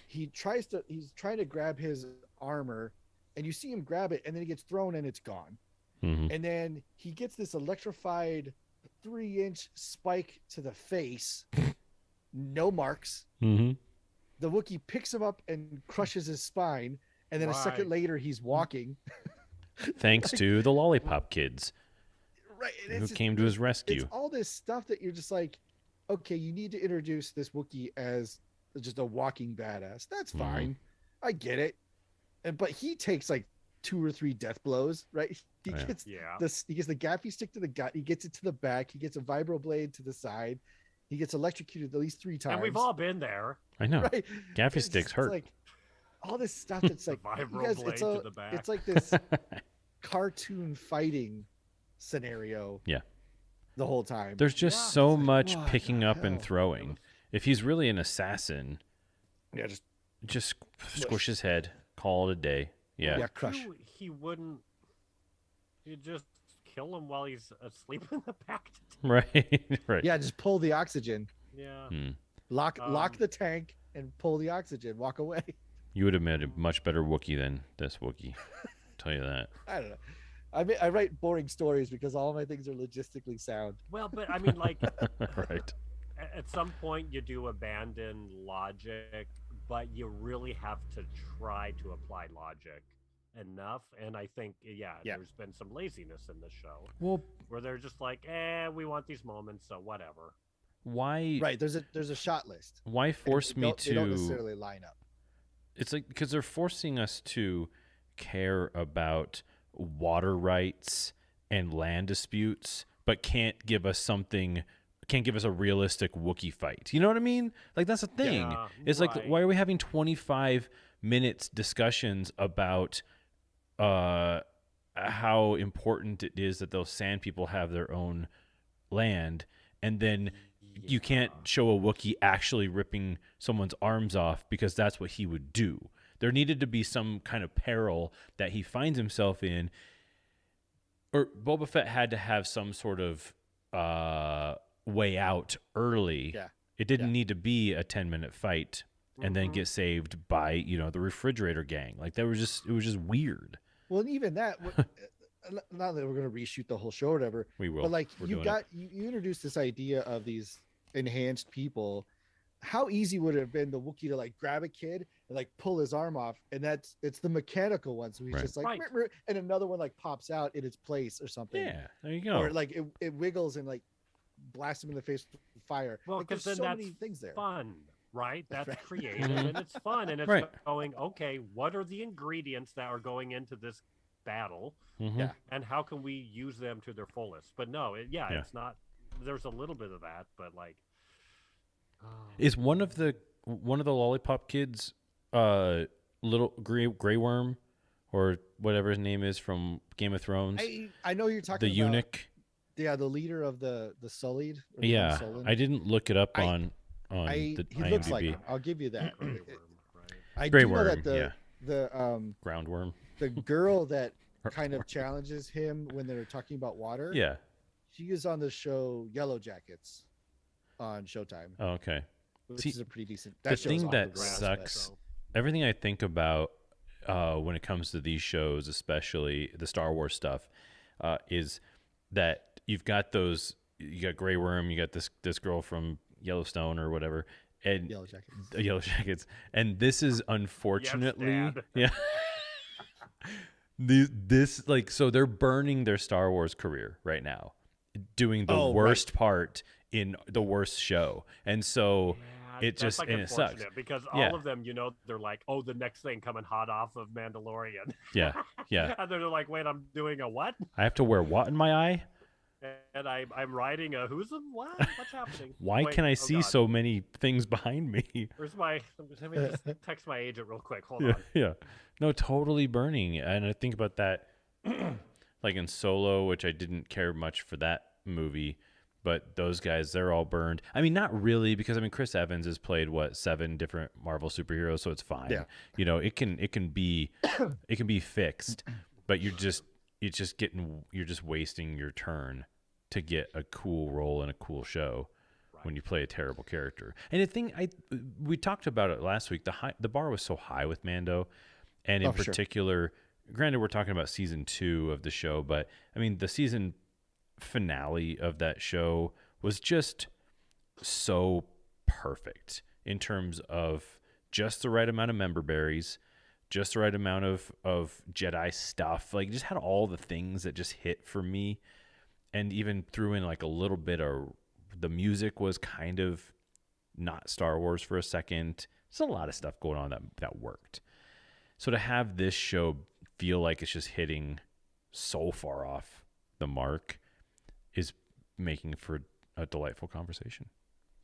He's trying to grab his armor, and you see him grab it, and then he gets thrown and it's gone. Hmm. And then he gets this electrified 3-inch spike to the face, no marks. Hmm. The Wookiee picks him up and crushes his spine, and then a second Right. later he's walking. Thanks to the Lollipop Kids Right, and who it's just- came to his it's rescue. all this stuff that you're just like, okay, you need to introduce this Wookiee as just a walking badass. That's Mhm. fine. I get it. But he takes like 2 or 3 death blows, right? He Yeah. gets Yeah. he gets the gaffy stick to the gut, he gets it to the back, he gets a vibro blade to the side, he gets electrocuted at least 3 times. And we've all been there. I know. right. Gaffy It's sticks just hurt. like all this stuff that's like you Vibro guys, blade to the back. it's like this cartoon fighting scenario. Yeah. The whole time. There's just Yeah. so It's like, much what picking the up and hell? throwing. If he's really an assassin, Yeah, just just squish his head, call it a day. Yeah. Yeah, crush. He wouldn't. You just kill him while he's asleep in the back. Right. Right. Yeah, just pull the oxygen. Yeah. Hmm. Lock Um, the tank and pull the oxygen. Walk away. You would have made a much better Wookiee than this Wookiee. Tell you that. I don't know. I write boring stories because all my things are logistically sound. Well, but I mean, like, Right. at some point you do abandon logic, but you really have to try to apply logic enough. And I think, yeah, Yeah. there's been some laziness in this show Well, where they're just like, we want these moments, so whatever. why? Right. There's a shot list. Why and force me they don't to? necessarily line up. It's like because they're forcing us to care about water rights and land disputes, but can't give us a realistic Wookiee fight. You know what I mean? Like that's the thing. Yeah, It's like right. why are we having 25 minutes discussions about how important it is that those sand people have their own land, and then you can't show a Wookiee actually ripping someone's arms off because that's what he would do. There needed to be some kind of peril that he finds himself in, or Boba Fett had to have some sort of way out early. Yeah. It didn't Yeah. need to be a 10-minute fight and then Mhm. get saved by, the refrigerator gang. Like it was just weird. Well, and even that, not that we're going to reshoot the whole show or whatever, We will. but like We're you doing got you introduced this idea of these enhanced people. How easy would it have been the Wookiee to like grab a kid and like pull his arm off, and it's the mechanical one, so he's Right. just like, Right. "Meow, meow," and another one like pops out in its place or something. Yeah, there you go. Or like it wiggles and like blasts him in the face with fire. Well, like, there's because so then many that's things there. fun, right? That's Right. creative Mhm. and it's fun, and it's Right. going, okay, what are the ingredients that are going into this battle, Mhm. Yeah. and how can we use them to their fullest? But no, Yeah. it's not. There's a little bit of that, but like, Is one of the Lollipop Kids, little Grey Worm, or whatever his name is from Game of Thrones, I know you're talking the about eunuch? the leader of the Sullied. Or the Yeah, Unsullied. I didn't look it up I- on the he looks like IMDb. him. I'll give you that. Grey Worm, right? I Grey do know Worm, that yeah. the Groundworm. the girl that kind of challenges him when they're talking about water. Yeah. She is on the show Yellow Jackets on Showtime, Oh, okay. which See, is a pretty decent. the That show's thing off that the grass, sucks- So, Everything I think about when it comes to these shows, especially the Star Wars stuff, is that you've got those. You got Grey Worm. You got this girl from Yellowstone or whatever, and Yellow Jackets. Yellow Jackets. And this is unfortunately, Dad. yeah. This like so they're burning their Star Wars career right now, doing the Oh, right. worst part in the worst show, and so yeah, it that's just like and it sucks. unfortunate because Yeah. all of them, they're like, oh, the next thing coming hot off of Mandalorian. Yeah, yeah. And they're like, wait, I'm doing a what? I have to wear what in my eye? And I'm riding a who's a what? What's happening? Why Wait, can I oh see God. so many things behind me? Where's my? Let me just text my agent real quick. Hold Yeah, on. yeah. No, totally burning. And I think about that, like in Solo, which I didn't care much for that movie, but those guys, they're all burned. I mean, not really, because I mean, Chris Evans has played 7 different Marvel superheroes, so it's fine. Yeah. You know, it can be fixed, but you're just wasting your turn to get a cool role in a cool show when you play a terrible character. And the thing we talked about it last week. The bar was so high with Mando, and in Oh, sure. particular, granted, we're talking about season 2 of the show, but I mean the season finale of that show was just so perfect in terms of just the right amount of member berries, just the right amount of Jedi stuff. Like, just had all the things that just hit for me. And even threw in like a little bit of the music was kind of not Star Wars for a second. There's a lot of stuff going on that worked. So to have this show feel like it's just hitting so far off the mark is making for a delightful conversation.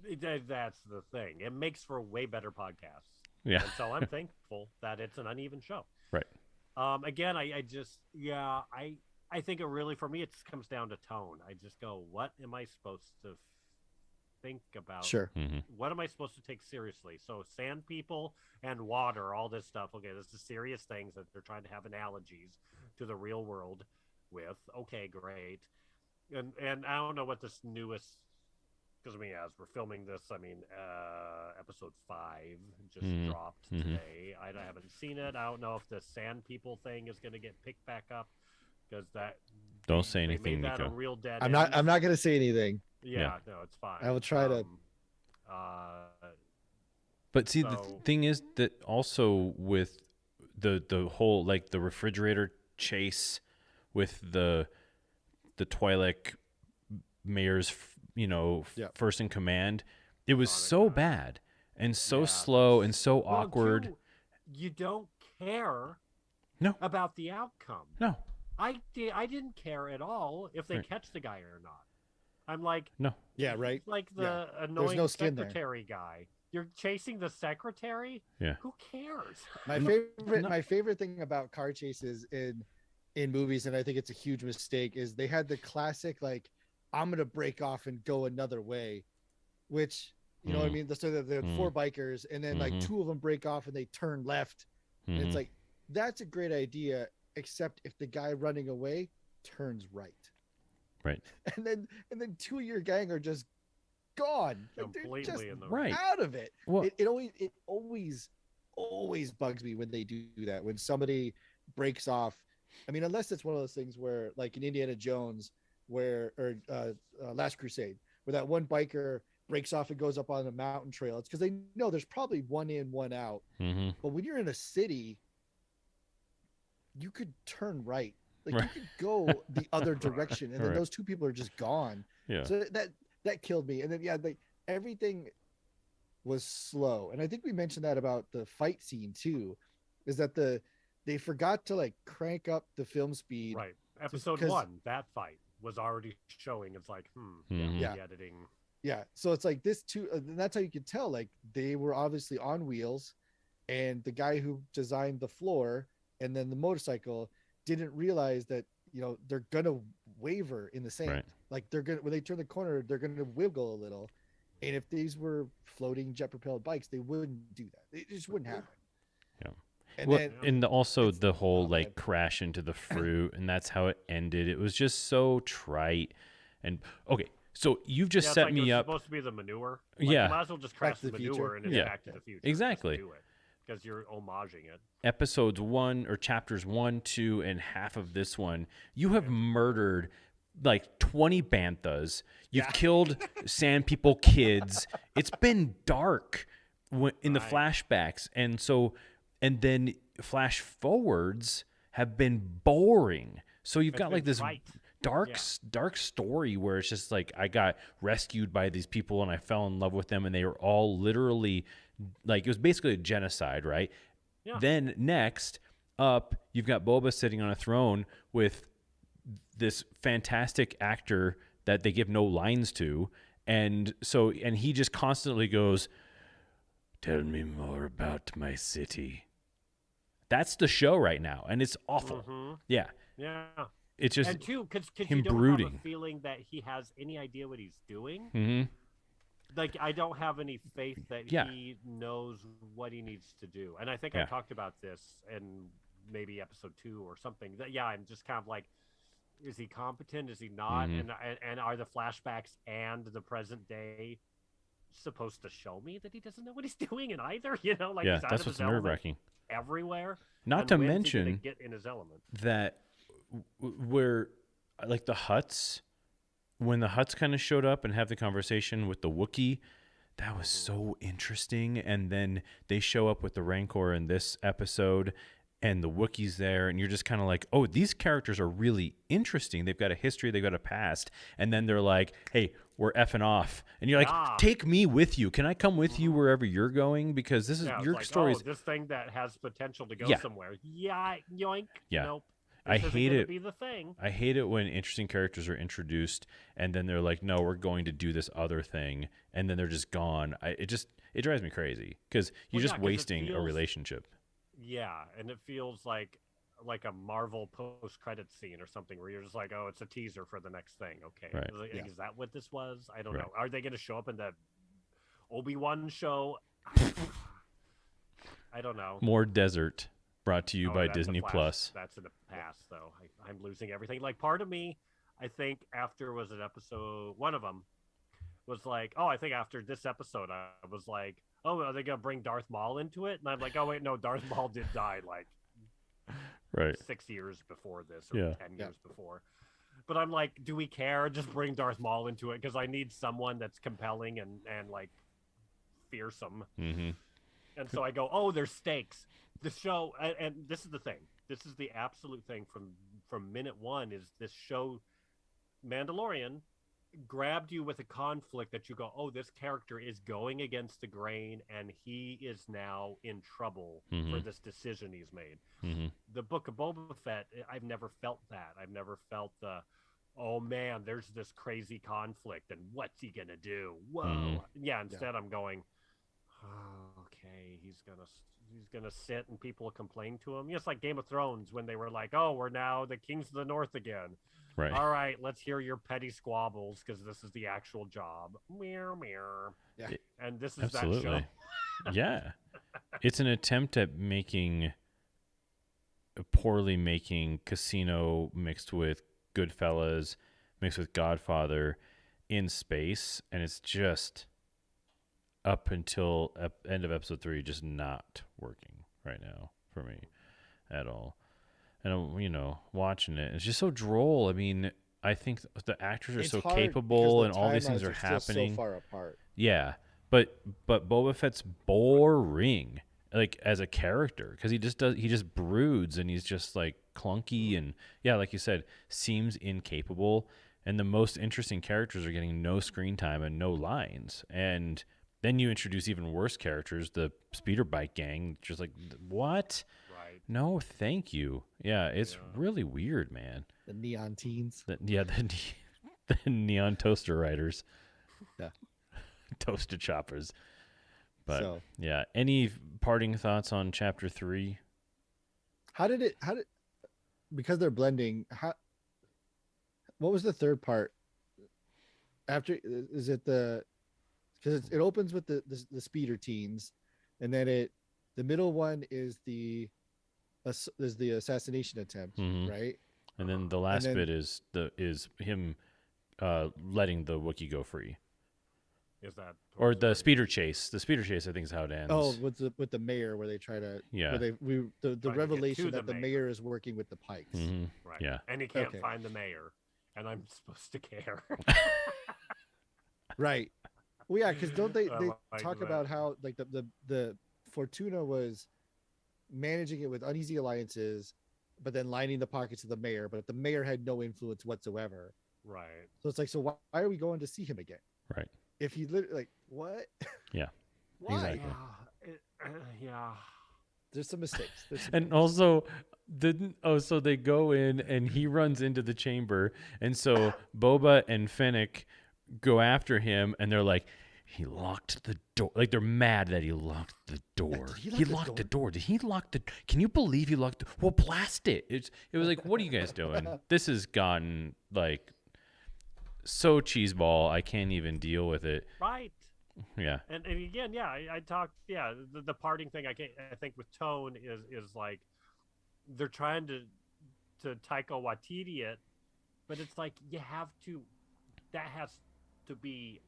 That's the thing. It makes for way better podcasts. Yeah. And so I'm thankful that it's an uneven show. Right. Again, I think it really, for me, it comes down to tone. I just go, what am I supposed to think about? Sure. Mm-hmm. What am I supposed to take seriously? So sand people and water, all this stuff. Okay, this is serious things that they're trying to have analogies to the real world with. Okay, great. And I don't know what this newest, because I mean, as we're filming this, I mean, episode 5 just dropped today. I haven't seen it. I don't know if the sand people thing is going to get picked back up. Because Don't say they anything, made that Nico. a real dead I'm not end. going to say anything. Yeah, no, it's fine. I will try to. But see, the So- thing is that also with the whole like the refrigerator chase with the Twi'lek mayor's first in command, it was so bad and so Yeah, slow and so Well, awkward. too, you don't care No. about the outcome. No, I didn't care at all if they Right. catch the guy or not. I'm like, no. Yeah, right. like the Yeah. annoying no skin there. secretary guy. You're chasing the secretary? Yeah. Who cares? My favorite thing about car chases in movies, and I think it's a huge mistake, is they had the classic like, I'm gonna break off and go another way, which you know what I mean. So the 4 bikers, and then like 2 of them break off and they turn left. And it's like, that's a great idea, except if the guy running away turns right. Right. And then 2 of your gang are just gone. Like, they're Completely just in the Right. out of it. Well, It always bugs me when they do that, when somebody breaks off. I mean, unless it's one of those things where, like in Indiana Jones, or Last Crusade, where that one biker breaks off and goes up on a mountain trail. It's because they know there's probably one in, one out. mm-hmm. But when you're in a city, you could turn right. Like Right. you could go the other direction, and then Right. those 2 people are just gone. Yeah. So that killed me. And then like everything was slow. And I think we mentioned that about the fight scene too, is that they forgot to like crank up the film speed. Right. Episode 'cause- 1, that fight was already showing. It's like, Mhm. the editing. Yeah. So it's like this too, and that's how you could tell like they were obviously on wheels, and the guy who designed the floor and then the motorcycle didn't realize that they're gonna waver in the sand. Right. Like they're gonna when they turn the corner, they're gonna wiggle a little. And if these were floating jet propelled bikes, they wouldn't do that. It just wouldn't happen. Yeah. And Well, then and also it's- the whole oh, like man. crash into the fruit, and that's how it ended. It was just so trite. And okay, so you've just Yeah, it's set like me it was up. supposed to be the manure. Like, Yeah. You might as well just crash to the the Future. manure and it's Yeah. Back to the Future. Exactly. Just do it. Because you're homaging it. Episodes 1 or chapters 1, 2, and half of this one, you have murdered like 20 banthas. You've Yeah. killed sand people kids. It's been dark in the Right. flashbacks. And then flash forwards have been boring. So you've It's got been like this trite. dark Yeah. dark story where it's just like I got rescued by these people and I fell in love with them, and they were all literally like, it was basically a genocide, right? Yeah. Then next up, you've got Boba sitting on a throne with this fantastic actor that they give no lines to, and he just constantly goes, "Tell me more about my city." That's the show right now, and it's awful. Mhm. Yeah, Yeah. it's just And two, because him you don't brooding. have a feeling that he has any idea what he's doing. Mhm. Like, I don't have any faith that Yeah. he knows what he needs to do. And I think Yeah. I talked about this in maybe episode 2 or something. That, yeah, I'm just kind of like, is he competent? Is he not? Mhm. And are the flashbacks and the present day supposed to show me that he doesn't know what he's doing in either? You know, like Yeah, he's out that's of his what's nerve element wracking. everywhere. Not And to when's he gonna mention get in his element. that where like the Hutts, when the Hutts kind of showed up and have the conversation with the Wookiee, that was so interesting. And then they show up with the Rancor in this episode, and the Wookiee's there, and you're just kind of like, oh, these characters are really interesting. They've got a history, they've got a past. And then they're like, hey, we're effing off. And you're like, Yeah. take me with you. Can I come with you wherever you're going? Because this is Yeah, it's your like, story. oh, this thing that has potential to go Yeah. somewhere. Yeah, yoink. Yeah. Nope. I This isn't hate gonna it. Be the thing. I hate it when interesting characters are introduced and then they're like, no, we're going to do this other thing. And then they're just gone. It drives me crazy because you're Well, just yeah, 'cause it wasting a feels- relationship. Yeah, and it feels like a Marvel post-credit scene or something where you're just like, oh, it's a teaser for the next thing. Okay, Right. Like, Yeah. is that what this was? I don't Right. know. Are they going to show up in the Obi-Wan show? I don't know. More Desert brought to you Oh, by that's a Disney flash. Plus. That's in the past, though. I'm losing everything. Like, part of me, I think after was an episode, one of them was like, oh, I think after this episode, I was like, oh, are they gonna bring Darth Maul into it? And I'm like, oh wait, no, Darth Maul did die like Right. 6 years before this, or Yeah. 10 Yeah. years before. But I'm like, do we care? Just bring Darth Maul into it because I need someone that's compelling and like fearsome. Mm-hmm. And so I go, oh, there's stakes. The show, and this is the thing. This is the absolute thing from minute one. Is this show, Mandalorian, grabbed you with a conflict that you go, oh, this character is going against the grain, and he is now in trouble for Mhm. this decision he's made. Mm-hmm. The Book of Boba Fett, I've never felt that. I've never felt the, oh man, there's this crazy conflict, and what's he gonna do? Whoa, Mhm. yeah. Instead, I'm going, oh, okay, he's gonna sit and people will complain to him. Just like Game of Thrones when they were like, oh, we're now the kings of the north again. Right. All right, let's hear your petty squabbles because this is the actual job. Meow, meow. Yeah. And this is Absolutely. that show. Yeah. It's an attempt at poorly making Casino mixed with Goodfellas, mixed with Godfather in space. And it's just up until end of episode 3, just not working right now for me at all. And watching it, it's just so droll. I mean, I think the actors are It's so hard capable, because and all these the things are timelines still happening. so far apart. Yeah, but Boba Fett's boring, like as a character, because he just broods and he's just like clunky and yeah, like you said, seems incapable. And the most interesting characters are getting no screen time and no lines. And then you introduce even worse characters, the speeder bike gang. Just like what? Right. No, thank you. Yeah, it's Yeah. really weird, man. The neon teens. The neon toaster riders. Yeah. Toaster choppers. But So yeah, any parting thoughts on chapter 3? how did because they're blending, what was the third part? After is it the because it opens with the speeder teens, and then the middle one is the assassination attempt, Mhm. right? And then the last then- bit is him letting the Wookiee go free. Is that Or towards the speeder chase. The speeder chase, I think, is how it ends. Oh, with the mayor where they try to Yeah. where the Trying to get revelation to that the the mayor. mayor is working with the Pikes. hmm Right. Yeah. And he can't Okay. find the mayor, and I'm supposed to care. Right. Well, yeah, because don't they I like talk that. about how like the Fortuna was managing it with uneasy alliances, but then lining the pockets of the mayor, but the mayor had no influence whatsoever. Right. So it's like, so why are we going to see him again? Right. If he literally like what? Yeah. Why? Exactly. Yeah. There's some mistakes. There's some And things. also, so they go in and he runs into the chamber, and so Boba and Fennec go after him, and they're like, he locked the door. Like they're mad that he locked the door. did he lock He the locked the door. Did he lock the? Can you believe he locked? Well, blast it. It was like, what are you guys doing? This has gotten like so cheeseball. I can't even deal with it. Right. Yeah. And again, yeah, I talked. Yeah, the parting thing I think with Tone is like they're trying to Taika Waititi it, but it's like you have to. That has to be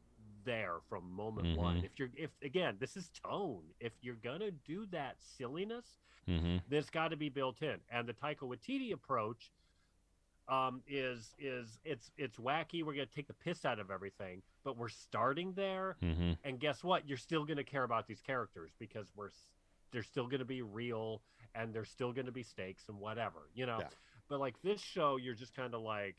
there from moment one. If again, this is Tone. If you're gonna do that silliness, Mm-hmm. there's got to be built in. And the Taika Waititi approach is it's wacky. We're gonna take the piss out of everything, but we're starting there. Mm-hmm. And guess what? You're still gonna care about these characters because they're still gonna be real and there's still gonna be stakes and whatever, you know. Yeah. But like this show, you're just kind of like,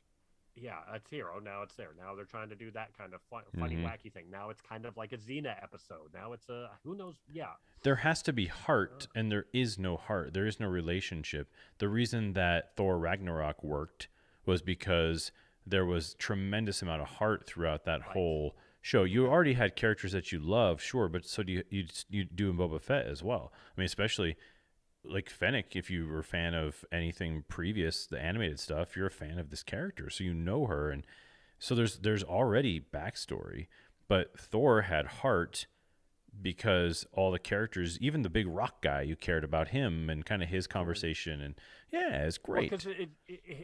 yeah, it's Hero. Now it's there. Now they're trying to do that kind of funny, Mhm. wacky thing. Now it's kind of like a Xena episode. Now it's a who knows? Yeah, There has to be heart, and there is no heart. There is no relationship. The reason that Thor Ragnarok worked was because there was tremendous amount of heart throughout that whole show. You already had characters that you love, sure, but so do you do in Boba Fett as well. I mean, especially like Fennec, if you were a fan of anything previous, the animated stuff, you're a fan of this character, so you know her, and so there's already backstory. But Thor had heart because all the characters, even the big rock guy, you cared about him and kind of his conversation, and yeah, it's great. Because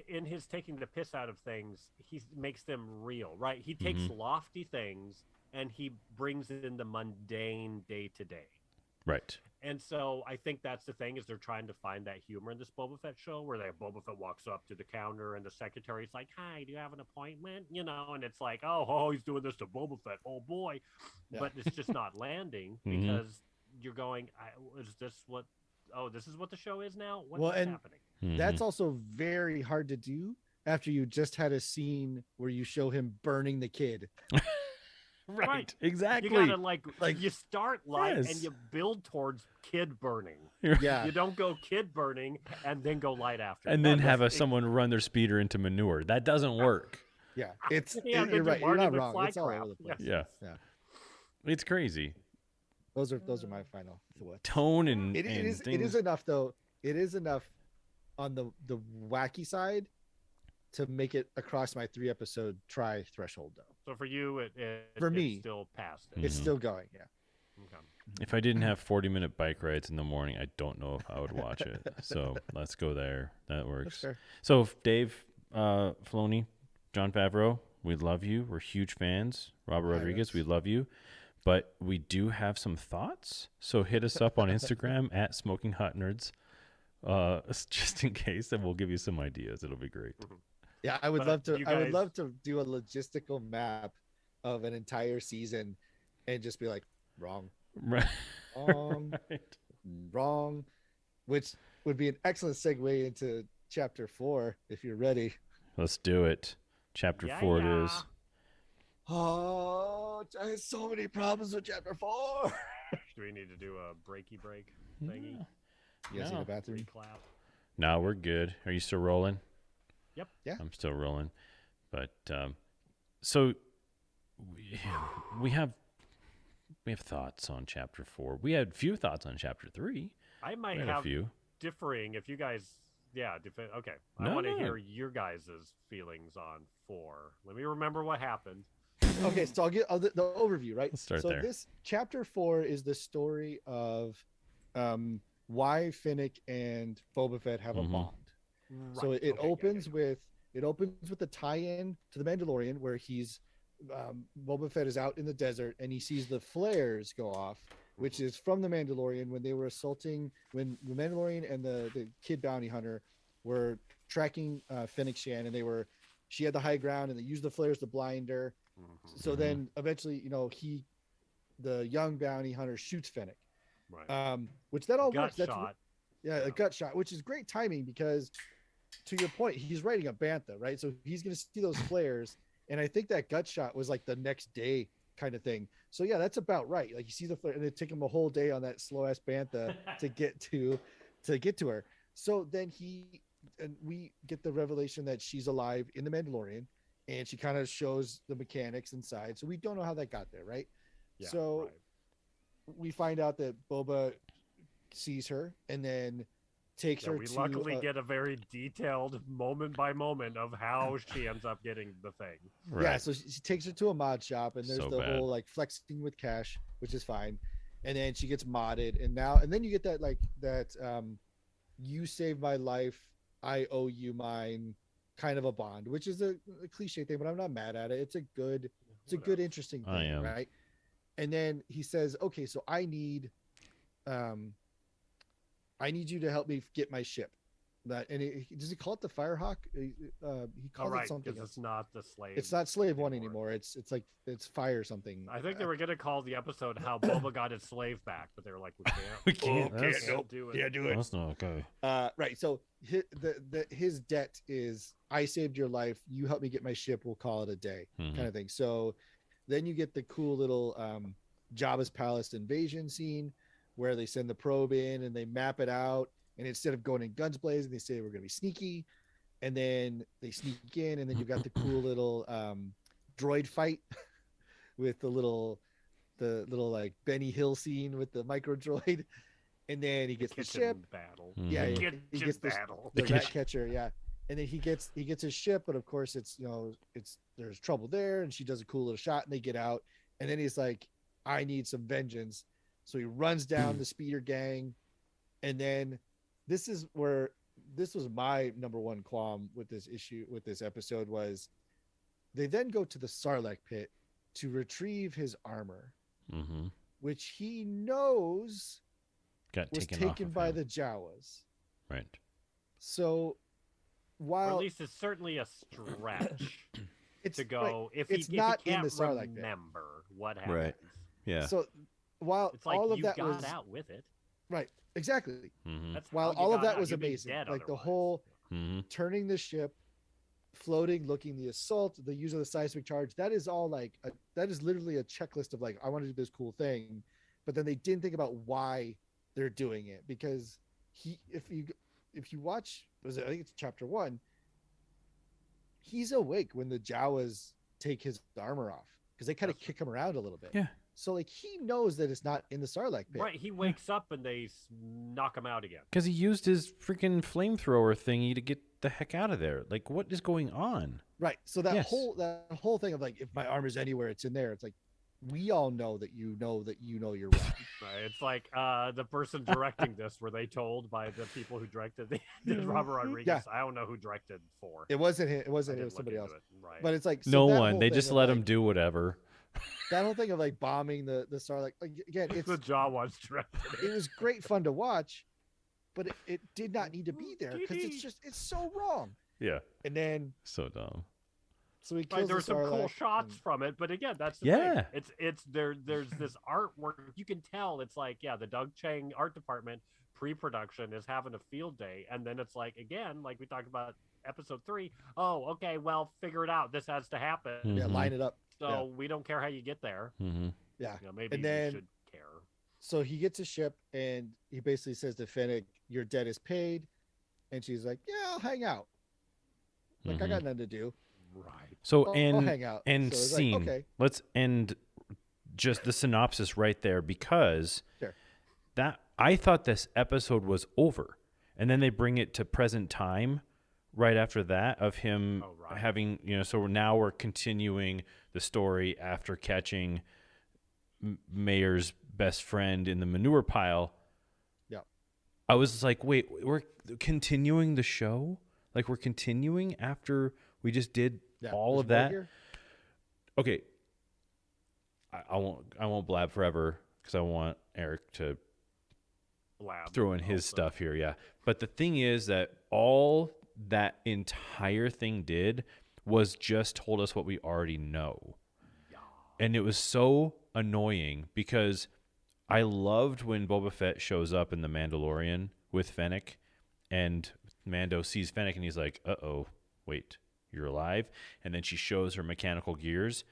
in his taking the piss out of things, he makes them real, right? He takes Mhm. lofty things and he brings in the mundane day to day. Right. And so I think that's the thing is they're trying to find that humor in this Boba Fett show where Boba Fett walks up to the counter and the secretary's like, "Hi, do you have an appointment?" You know, and it's like, "Oh, he's doing this to Boba Fett. Oh boy," Yeah. but it's just not landing Mhm. because you're going, "Is this what? Oh, this is what the show is now. What's Well, and happening?" That's also very hard to do after you just had a scene where you show him burning the kid. right. You Exactly. gotta like you start light Yes. and you build towards kid burning. Yeah. You don't go kid burning and then go light after. and then That have doesn't- someone run their speeder into manure. That doesn't work. Yeah. It's Yeah, you're right. You're not Marty wrong. McFly It's all crap. over the place. Yeah. Yeah. It's crazy. Those are my final thoughts. Tone and It and is things. enough though. It is enough on the wacky side to make it across my 3-episode try threshold though. So for you, For me, it's still past it. Mhm. It's still going. Yeah. Okay. If I didn't have 40-minute bike rides in the morning, I don't know if I would watch it. So let's go there. That That's works. fair. So Dave Filoni, Jon Favreau, we love you. We're huge fans. Robert Rodriguez, we love you. But we do have some thoughts. So hit us up on Instagram at Smoking Hot Nerds, just in case, and we'll give you some ideas. It'll be great. Yeah, I would But love to. you I would guys- love to do a logistical map of an entire season, and just be like, wrong, Right. wrong, Right. wrong, which would be an excellent segue into chapter 4 if you're ready. Let's do it. Chapter Yeah, 4 yeah. it is. Oh, I have so many problems with chapter 4. Do we need to do a breaky break thingy? You guys need No. a bathroom? Reclap. No, we're good. Are you still rolling? Yep. Yeah. I'm still rolling. But so we have thoughts on chapter 4. We had few thoughts on chapter 3. I We might had a have few. differing if you guys Okay. I No, want to no. hear your guys' feelings on 4. Let me remember what happened. Okay, so I'll get the overview, right? Let's start so there. This chapter 4 is the story of why Finnick and Boba Fett have a Mhm. bond. Right. So it opens with the tie-in to the Mandalorian, where Boba Fett is out in the desert and he sees the flares go off, which is from the Mandalorian when they were when the Mandalorian and the kid bounty hunter were tracking Fennec Shan, and she had the high ground and they used the flares to blind her. Mhm. So then eventually, the young bounty hunter shoots Fennec, Right. which that all Gut works. That's shot. a gut shot, which is great timing because, to your point, he's writing a bantha, right? So he's going to see those flares, and I think that gut shot was like the next day kind of thing. So yeah, that's about right. Like, you see the flare, and it took him a whole day on that slow ass bantha to get to her. So then we get the revelation that she's alive in the Mandalorian, and she kind of shows the mechanics inside. So we don't know how that got there, right? Yeah, So right. we find out that Boba sees her and then takes her We to luckily get a very detailed moment by moment of how she ends up getting the thing. Right. Yeah, so she takes her to a mod shop, and there's So the bad. whole like flexing with cash, which is fine. And then she gets modded, and then you get that you saved my life, I owe you mine kind of a bond, which is a cliche thing, but I'm not mad at it. It's a good, interesting I thing, am. right? And then he says, okay, so I need you to help me get my ship. Does he call it the Firehawk? He calls it something because else. it's not the slave. It's not Slave One anymore. It's like it's Fire something. I think they were gonna call the episode "How Boba Got His Slave Back," but they were like, "We can't. We can't. Can't That's, do it." Yeah, do it. that's not okay. Right. So his debt is, I saved your life. You help me get my ship. We'll call it a day, Mhm. kind of thing. So then you get the cool little Jabba's palace invasion scene where they send the probe in and they map it out. And instead of going in guns blazing, they say we're going to be sneaky. And then they sneak in, and then you've got the cool little droid fight with the little like Benny Hill scene with the micro droid. And then he gets the ship battle. Mhm. Yeah, Kitchen he gets battle. the rat catcher. Yeah. And then he gets his ship, but of course there's trouble there, and she does a cool little shot, and they get out. And then he's like, I need some vengeance. So he runs down the speeder gang. And then this was my number one qualm with this episode was they then go to the Sarlacc pit to retrieve his armor, Mhm. which he knows Got was taken off taken of by him. the Jawas. Right. So Or at while least it's certainly a stretch it's to go right, if he not in can't the Sarlacc pit. remember what happened. Right. Yeah. So while It's like all of you that got was out with it. right, exactly. Mhm. That's While how you all of got that out. was You'd be amazing, dead like the otherwise. whole Mhm. turning the ship, floating, looking, the assault, the use of the seismic charge, that is all that is literally a checklist of like, I want to do this cool thing, but then they didn't think about why they're doing it, because if you watch, I think it's chapter 1, he's awake when the Jawas take his armor off, because they kind of kick him around a little bit. Yeah. So like he knows that it's not in the Sarlacc pit. Right, he wakes up and they knock him out again. Because he used his freaking flamethrower thingy to get the heck out of there. Like, what is going on? Right. So that Yes. whole thing of like, if my armor's anywhere, it's in there. It's like, we all know that you know you're wrong. Right, it's like the person directing this, were they told by the people who directed the Robert Rodriguez? Yeah. I don't know who directed 4. It wasn't him. It I wasn't. It didn't was look somebody into else. it. Right. But it's like, so No that one. whole They thing just of, let like, him do whatever. that whole thing of like bombing the Sarlacc. Like, again, it's the Jawas directed it was great fun to watch, but it did not need to be there, because it's so wrong. Yeah. And then So dumb. so he Right, kills there were the some cool Sarlacc, shots and- from it, but again, that's the Yeah. thing. It's there's this artwork, you can tell. It's like, yeah, the Doug Chang art department pre-production is having a field day, and then it's like, again, like we talked about episode 3, oh, okay, well, figure it out, this has to happen. Yeah, Mhm. line it up. So we don't care how you get there. Mhm. Yeah. Maybe And then- you should care. So he gets a ship, and he basically says to Fennec, your debt is paid. And she's like, yeah, I'll hang out. Like, I Mhm. got nothing to do. Right. So I'll end hang out. end So it's like, scene. okay. Let's end just the synopsis right there, because Sure. that I thought this episode was over, And then they bring it to present time right after that of him having, so now we're continuing the story after catching Mayer's best friend in the manure pile. Yeah. I was like, wait, we're continuing the show? Like, we're continuing after we just did all of that? Here? Okay. I won't blab forever because I want Eric to throw in his stuff here, yeah. But the thing is that all that entire thing did was just told us what we already know. Yeah. And it was so annoying because I loved when Boba Fett shows up in The Mandalorian with Fennec, and Mando sees Fennec and he's like, uh-oh, wait, you're alive? And then she shows her mechanical gears.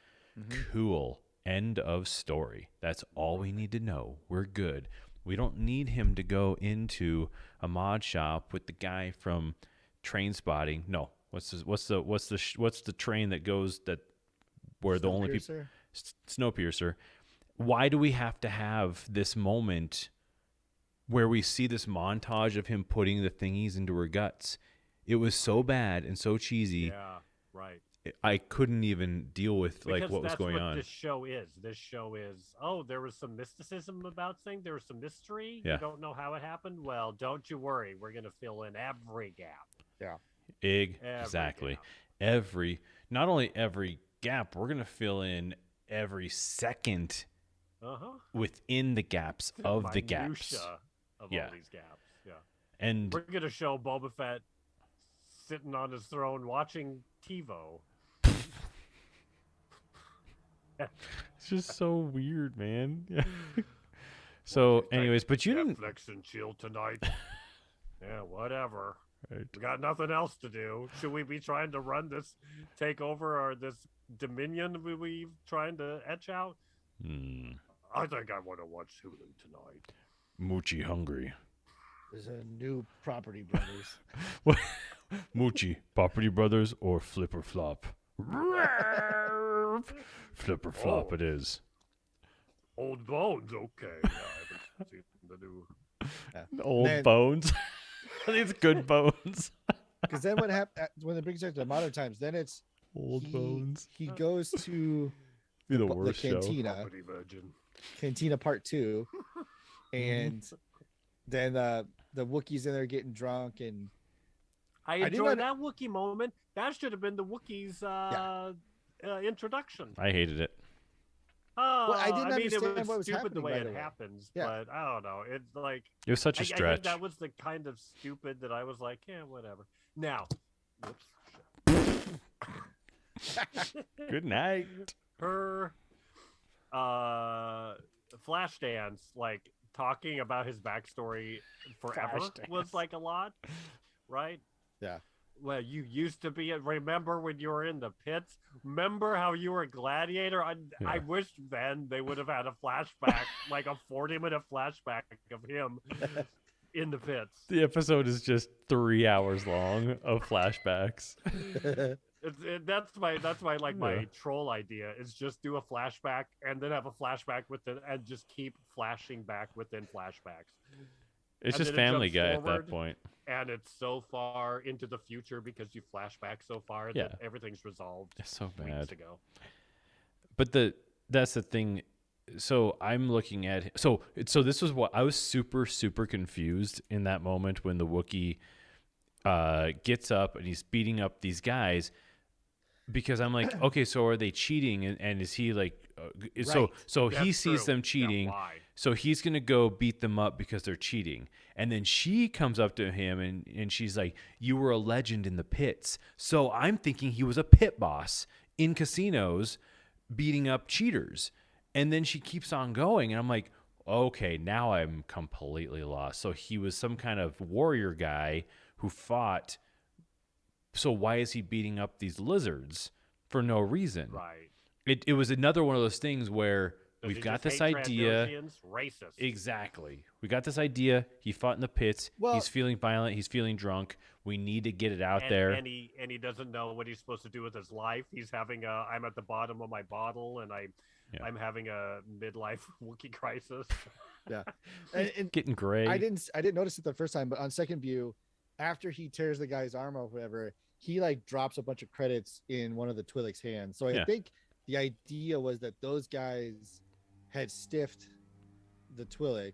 Cool. End of story. That's all we need to know. We're good. We don't need him to go into a mod shop with the guy from Train Spotting. No. What's the train that goes that where the only people Snowpiercer. Why do we have to have this moment where we see this montage of him putting the thingies into her guts? It was so bad and so cheesy. Yeah, right. I couldn't even deal with what was going on. This show is. This show is, there was some mysticism about things. There was some mystery. Yeah. You don't know how it happened. Well, don't you worry. We're going to fill in every gap. Yeah. Exactly. Not only every gap, we're going to fill in every second within the gaps of the gaps. Of all these gaps. Yeah. And we're going to show Boba Fett sitting on his throne watching TiVo. It's just so weird, man. So, anyways, but you didn't Netflix and chill tonight. Yeah, whatever. Right. We got nothing else to do. Should we be trying to run this takeover or this Dominion we trying to etch out? I think I want to watch Hulu tonight. Moochie hungry. There's a new Property Brothers. What? Moochie, Property Brothers, or Flipper Flop? Flipper Flop it is. Old Bones, okay. Yeah, I haven't seen the new... Old Bones? I think it's Good Bones. Because then what happens when it brings it to modern times, then it's Old Bones. He goes to Be the worst cantina. Cantina Part 2. And then the Wookiees in there getting drunk, and I enjoyed that Wookiee moment. That should have been the Wookiees introduction. I hated it. Oh, well, I didn't understand it was what was stupid happening the way right it away. happens, Yeah. but I don't know. It's like it was such a stretch. I think that was the kind of stupid that I was like, yeah, whatever. Now, Good night. Her flash dance, like talking about his backstory forever was like a lot, right? Yeah. Well, you used to be. Remember when you were in the pits? Remember how you were a gladiator? I wish then they would have had a flashback, like a 40-minute flashback of him in the pits. The episode is just 3 hours long of flashbacks. That's my my troll idea is just do a flashback and then have a flashback and just keep flashing back within flashbacks. It's just Family Guy at that point. And it's so far into the future because you flash back so far that everything's resolved. It's so bad. Weeks ago. But that's the thing. So I'm looking at so this was what I was super confused in that moment when the Wookiee gets up and he's beating up these guys, because I'm like, okay, so are they cheating, and is he like so he sees them cheating, so he's gonna go beat them up because they're cheating, and then she comes up to him and she's like, you were a legend in the pits. So I'm thinking he was a pit boss in casinos beating up cheaters. And then she keeps on going, and I'm like, okay, now I'm completely lost. So he was some kind of warrior guy who fought. So why is he beating up these lizards for no reason? Right. It was another one of those things where we've got this idea. Racist. Exactly. We got this idea. He fought in the pits. Well, he's feeling violent. He's feeling drunk. We need to get it out there. And he doesn't know what he's supposed to do with his life. He's having I'm at the bottom of my bottle, and Yeah. I'm having a midlife Wookiee crisis. Yeah, and Getting gray. I didn't notice it the first time, but on second view, after he tears the guy's arm off, whatever, he like drops a bunch of credits in one of the Twi'lek's hands. So I Yeah. think the idea was that those guys had stiffed the Twi'lek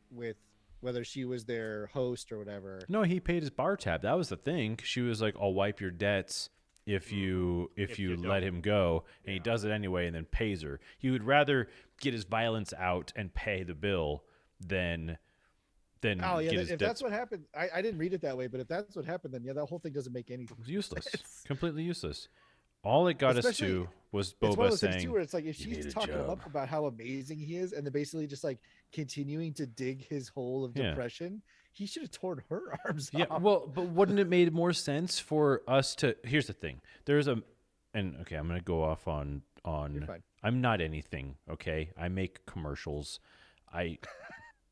with whether she was their host or whatever. No, he paid his bar tab. That was the thing. She was like, "I'll wipe your debts if you you let don't." him go," and he does it anyway, and then pays her. He would rather get his violence out and pay the bill than Oh yeah, get his if debts. that's what happened, I didn't read it that way, but if that's what happened, then yeah, that whole thing doesn't make any It was useless, sense. completely useless. All it got us Especially- to was It's one of Boba those things saying, too, where it's like if "You need she's a talking him job." up about how amazing he is, and they're basically just like continuing to dig his hole of Yeah. depression, he should have torn her arms Yeah, off. well, but wouldn't it made more sense for us to? Here's the thing. And okay, I'm gonna go off You're on. fine. I'm not anything. Okay, I make commercials.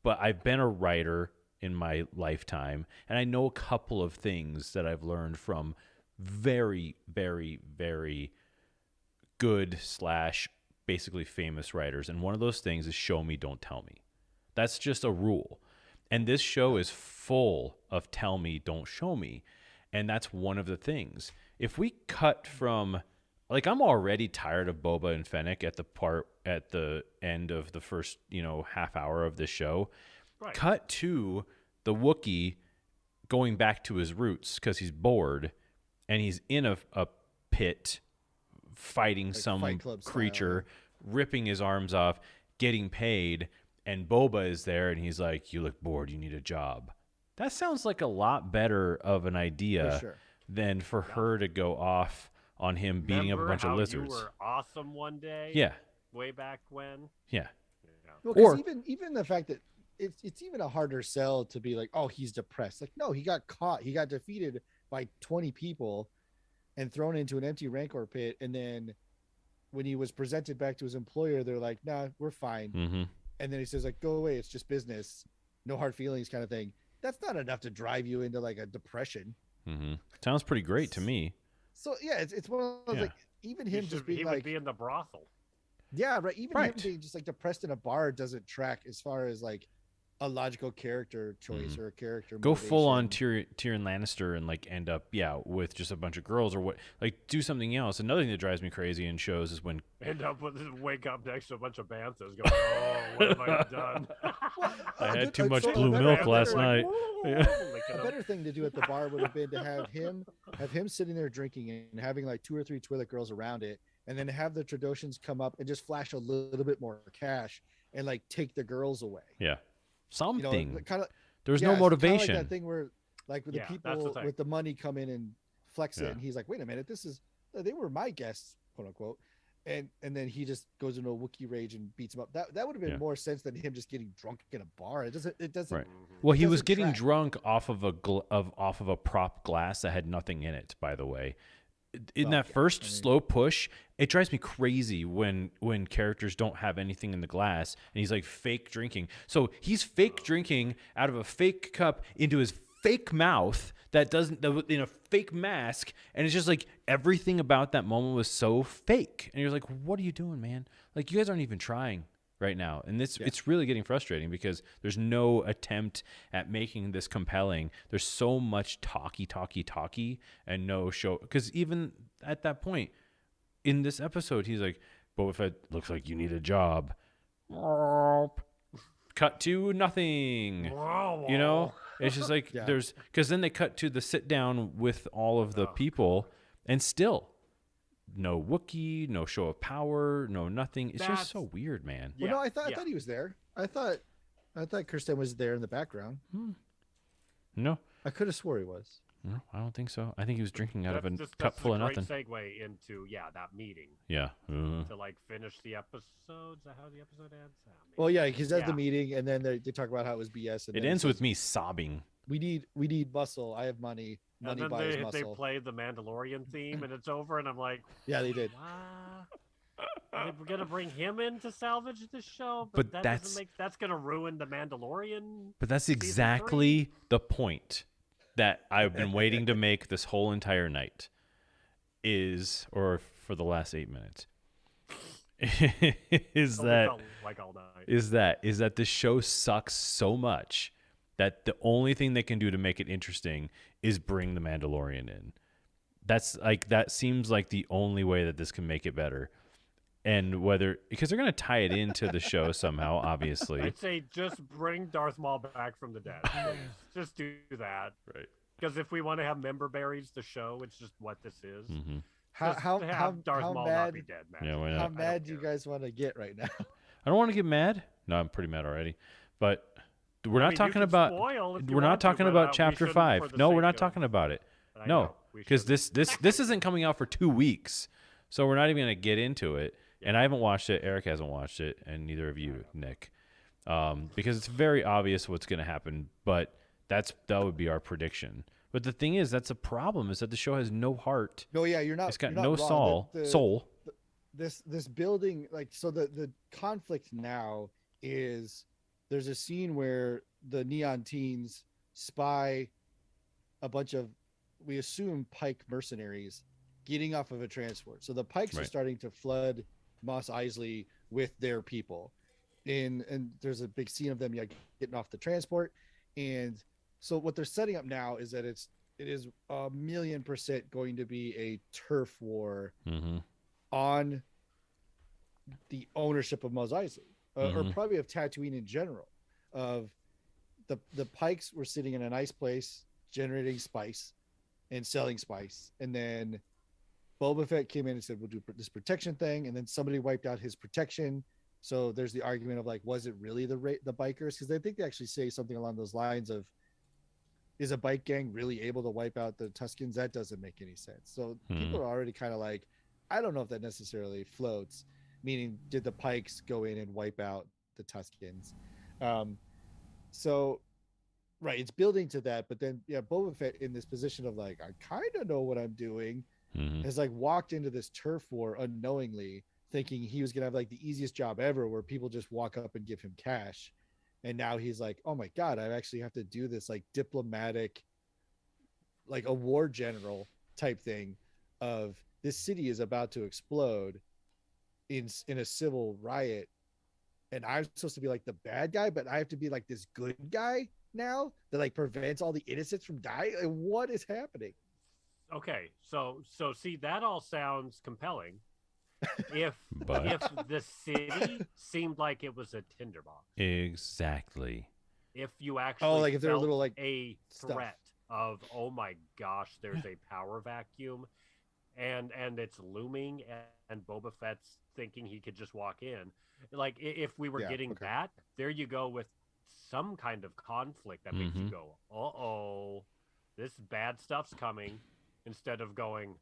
But I've been a writer in my lifetime, and I know a couple of things that I've learned from very, very, very good / basically famous writers. And one of those things is show me, don't tell me. That's just a rule. And this show is full of tell me, don't show me. And that's one of the things. If we cut from, like, I'm already tired of Boba and Fennec at the end of the first, half hour of the show. Right. Cut to the Wookiee going back to his roots because he's bored and he's in a pit fighting Like some Fight Club style, creature, ripping his arms off, getting paid, and Boba is there and he's like, "You look bored, you need a job." That sounds like a lot better of an idea For sure. than for her to go off on him beating up a Remember bunch of how lizards. You were awesome one day. Yeah, Way back when. yeah. Well, Or- because even the fact that it's even a harder sell to be like, oh, he's depressed. Like, no, he got caught. He got defeated by 20 people and thrown into an empty Rancor pit. And then when he was presented back to his employer, they're like, nah, we're fine. Mm-hmm. And then he says, like, go away. It's just business. No hard feelings kind of thing. That's not enough to drive you into like a depression. Mm-hmm. Sounds pretty great to me. So yeah, it's one of those Yeah. like even him just being he like would be in the brothel. yeah, right. Even him Right. being just like depressed in a bar doesn't track as far as like a logical character choice or a character. Go full on motivation. Tyrion Lannister and like end up with just a bunch of girls or what, like do something else. Another thing that drives me crazy in shows is when Wake up next to a bunch of banthas going, "Oh, what have I done?" I had good- too much so blue a better- milk a last better- night. Yeah. A better thing to do at the bar would have been to have him sitting there drinking and having like 2 or 3 Twi'lek girls around it, and then have the Tradoshans come up and just flash a little bit more cash and like take the girls away. Yeah, You know, something. kind of There's no motivation. Like that thing where like with Yeah, the that's the people thing. with the money come in and flex Yeah. it, and he's like, wait a minute, they were my guests, quote unquote. And then he just goes into a Wookiee rage and beats him up. That would have been Yeah. more sense than him just getting drunk in a bar. It doesn't Right. Well, he was doesn't getting track. drunk off of a prop glass that had nothing in it. By the way, in that first slow push, it drives me crazy when characters don't have anything in the glass and he's like fake drinking. So he's fake drinking out of a fake cup into his fake mouth that in a fake mask, and it's just like everything about that moment was so fake. And you're like, what are you doing, man? Like, you guys aren't even trying right now. And it's really getting frustrating because there's no attempt at making this compelling. There's so much talky and no show. Because even at that point in this episode, he's like, Boba Fett, looks like you need a job. Cut to nothing. You know, it's just like Yeah. because then they cut to the sit down with all of the people, and still no Wookiee, no show of power, no nothing. It's That's- just so weird, man. Well, no, I Yeah. thought he was there. I thought Kirsten was there in the background. No, I could have swore he was. no, I don't think so. I think he was drinking out of a That's cup full of a great nothing. segue into that meeting Yeah. to like finish the episode. Is that how the episode ends? Well, yeah, because that's the Yeah. meeting, and then they talk about how it was BS. And It then he ends says, with me sobbing. we need muscle. I have money. And Money then buys they muscle. play the Mandalorian theme, and it's over, and I'm like, Yeah, they did. wow. We're gonna bring him in to salvage this show, But that that's- that's gonna ruin the Mandalorian. But that's Season exactly the point that I've been waiting to make this whole entire night or for the last 8 minutes, is Only that felt like all night. is that the show sucks so much that the only thing they can do to make it interesting is bring the Mandalorian in. That seems like the only way that this can make it better. And whether because they're going to tie it into the show somehow, obviously. I'd say just bring Darth Maul back from the dead. Please. Just do that. Right. Because if we want to have member berries, the show, it's just what this is. Mm-hmm. Just have Darth how Maul mad? not be dead, man. Yeah, why How not? mad do you guys want to get right now? I don't want to get mad. No, I'm pretty mad already. But we're not I mean, you talking can about. spoil if you We're not want to, talking but, about we chapter shouldn't 5. for the No, we're sake not of- talking about it. I No, know, we because shouldn't. this isn't coming out for 2 weeks, so we're not even going to get into it. And I haven't watched it. Eric hasn't watched it, and neither of you, Nick, because it's very obvious what's going to happen. But that would be our prediction. But the thing is, that's a problem. Is that the show has no heart. No, yeah, you're not. It's got you're no not wrong. soul. This building, like, so the conflict now is there's a scene where the neon teens spy a bunch of, we assume, Pike mercenaries getting off of a transport. So the Pikes are Right. starting to flood Mos Eisley with their people, and there's a big scene of them getting off the transport. And so what they're setting up now is that it is 1,000,000% going to be a turf war Mm-hmm. on the ownership of Mos Eisley, or Mhm. probably of Tatooine in general. Of the Pikes were sitting in a nice place generating spice and selling spice, and then Boba Fett came in and said, we'll do this protection thing, and then somebody wiped out his protection. So there's the argument of, like, was it really the bikers? Because I think they actually say something along those lines of, is a bike gang really able to wipe out the Tuskens? That doesn't make any sense. So people are already kind of like, I don't know if that necessarily floats. Meaning, did the Pikes go in and wipe out the Tuskens? So, right, it's building to that. But then, yeah, Boba Fett in this position of, like, I kind of know what I'm doing, Mm-hmm. has, like, walked into this turf war unknowingly, thinking he was gonna have, like, the easiest job ever, where people just walk up and give him cash. And now he's like, oh my god, I actually have to do this, like, diplomatic, like a war general type thing of, this city is about to explode in a civil riot, and I'm supposed to be like the bad guy, but I have to be like this good guy now that, like, prevents all the innocents from dying. Like, what is happening? Okay, so see, that all sounds compelling. If But- if the city seemed like it was a tinderbox, Exactly. if you actually like, if they're a felt little, like, a stuff. threat of, oh my gosh, there's a power vacuum, and it's looming, and Boba Fett's thinking he could just walk in. Like, if we were Yeah, getting okay. that, there you go, with some kind of conflict that makes you Mhm. go, uh-oh, this bad stuff's coming, instead of going,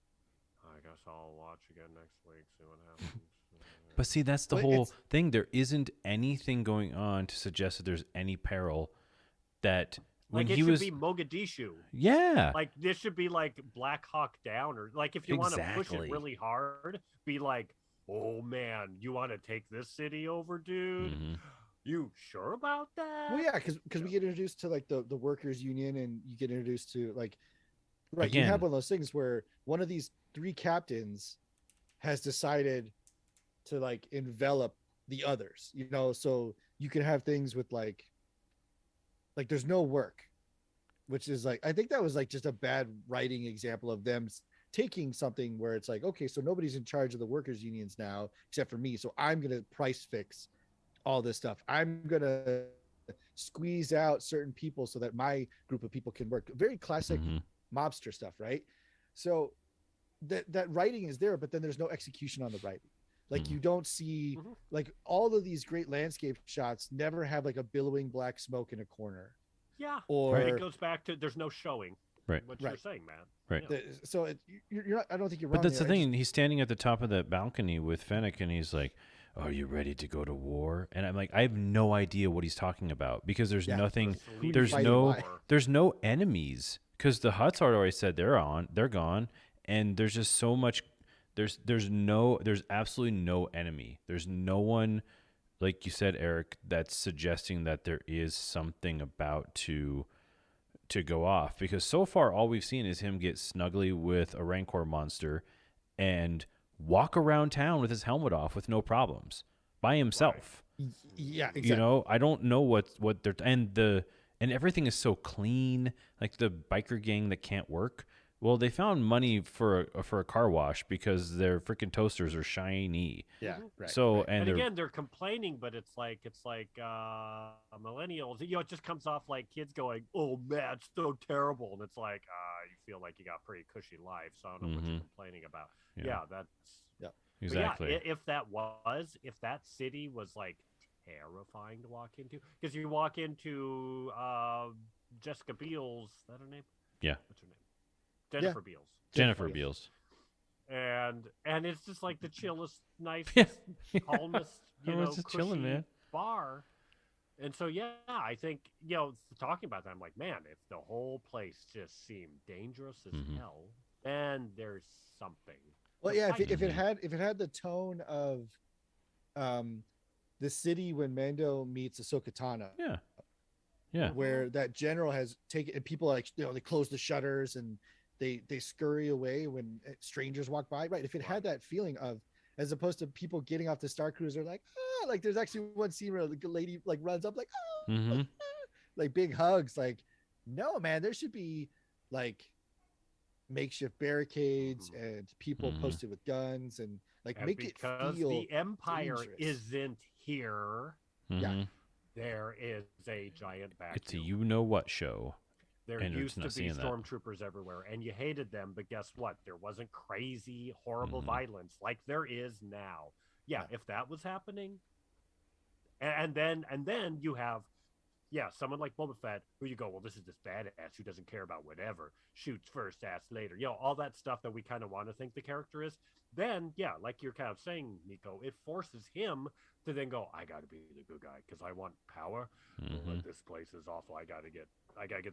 I guess I'll watch again next week, see what happens. But see, that's the But whole it's- thing. There isn't anything going on to suggest that there's any peril. That when Like, it he should was, be Mogadishu. yeah, Like, this should be like Black Hawk Down, or like, if you want to push Exactly. it really hard, be like, oh man, you want to take this city over, dude? Mhm. You sure about that? Well, yeah, because we get introduced to, like, the workers union, and you get introduced to, like, right, you Again. have one of those things where one of these 3 captains has decided to, like, envelop the others, so you can have things with, like there's no work, which is, like, I think that was, like, just a bad writing example of them taking something where it's like, okay, so nobody's in charge of the workers unions now except for me, so I'm gonna price fix all this stuff. I'm gonna squeeze out certain people so that my group of people can work. Very classic Mhm. mobster stuff, right? So that writing is there, but then there's no execution on the writing. Like, Mhm. you don't see, Mhm. like, all of these great landscape shots never have, like, a billowing black smoke in a corner, Yeah. or It goes back to, there's no showing. Right. What you're Right. saying, man. Right. Yeah. so you're not, I don't think you're wrong. But that's the there. I thing. He's standing at the top of that balcony with Fennec, and he's like, "Are you ready to go to war?" And I'm like, I have no idea what he's talking about, because there's Yeah. nothing. Sleep There's fighting no. why? There's no enemies, because the Hutts already said they're gone, and there's just so much. There's absolutely no enemy. There's no one, like you said, Eric, that's suggesting that there is something about to go off, because so far all we've seen is him get snuggly with a Rancor monster and walk around town with his helmet off with no problems by himself. Yeah, exactly. You know, I don't know what they're and everything is so clean, like the biker gang that can't work. Well, they found money for a car wash because their freaking toasters are shiny. Yeah, right. So right. and they're again, they're complaining, but it's like millennials. You know, it just comes off like kids going, "Oh man, it's so terrible," and it's like, you feel like you got a pretty cushy life, so I don't know what you're complaining about. Yeah, that's exactly. But yeah, if that city was like terrifying to walk into, because you walk into Jessica Biel's, is that her name? Yeah. What's her name? Jennifer Beals. Jennifer Beals. And it's just like the chillest, nicest, Yeah. calmest, Everyone's just cushy chilling, man. bar. And so I think talking about that, I'm like, man, if the whole place just seemed dangerous as hell, then there's something. Well, yeah, if it had the tone of the city when Mando meets Ahsoka Tano. Yeah. Where that general has taken, and people like, they close the shutters and they scurry away when strangers walk by. Right. If it had that feeling of, as opposed to people getting off the Star Cruiser, like, like there's actually one scene where the lady like runs up like, like big hugs. Like, no, man, there should be like makeshift barricades and people posted with guns and make it feel the Empire dangerous. isn't here. Yeah. There is a giant vacuum. It's a you-know-what show. There used to be stormtroopers everywhere, and you hated them, but guess what? There wasn't crazy, horrible violence like there is now. Yeah, if that was happening, and then you have, someone like Boba Fett, who you go, well, this is this badass who doesn't care about whatever, shoots first, asks later, all that stuff that we kind of want to think the character is. Then, like you're kind of saying, Nico, it forces him to then go, I got to be the good guy because I want power. But this place is awful. I got to get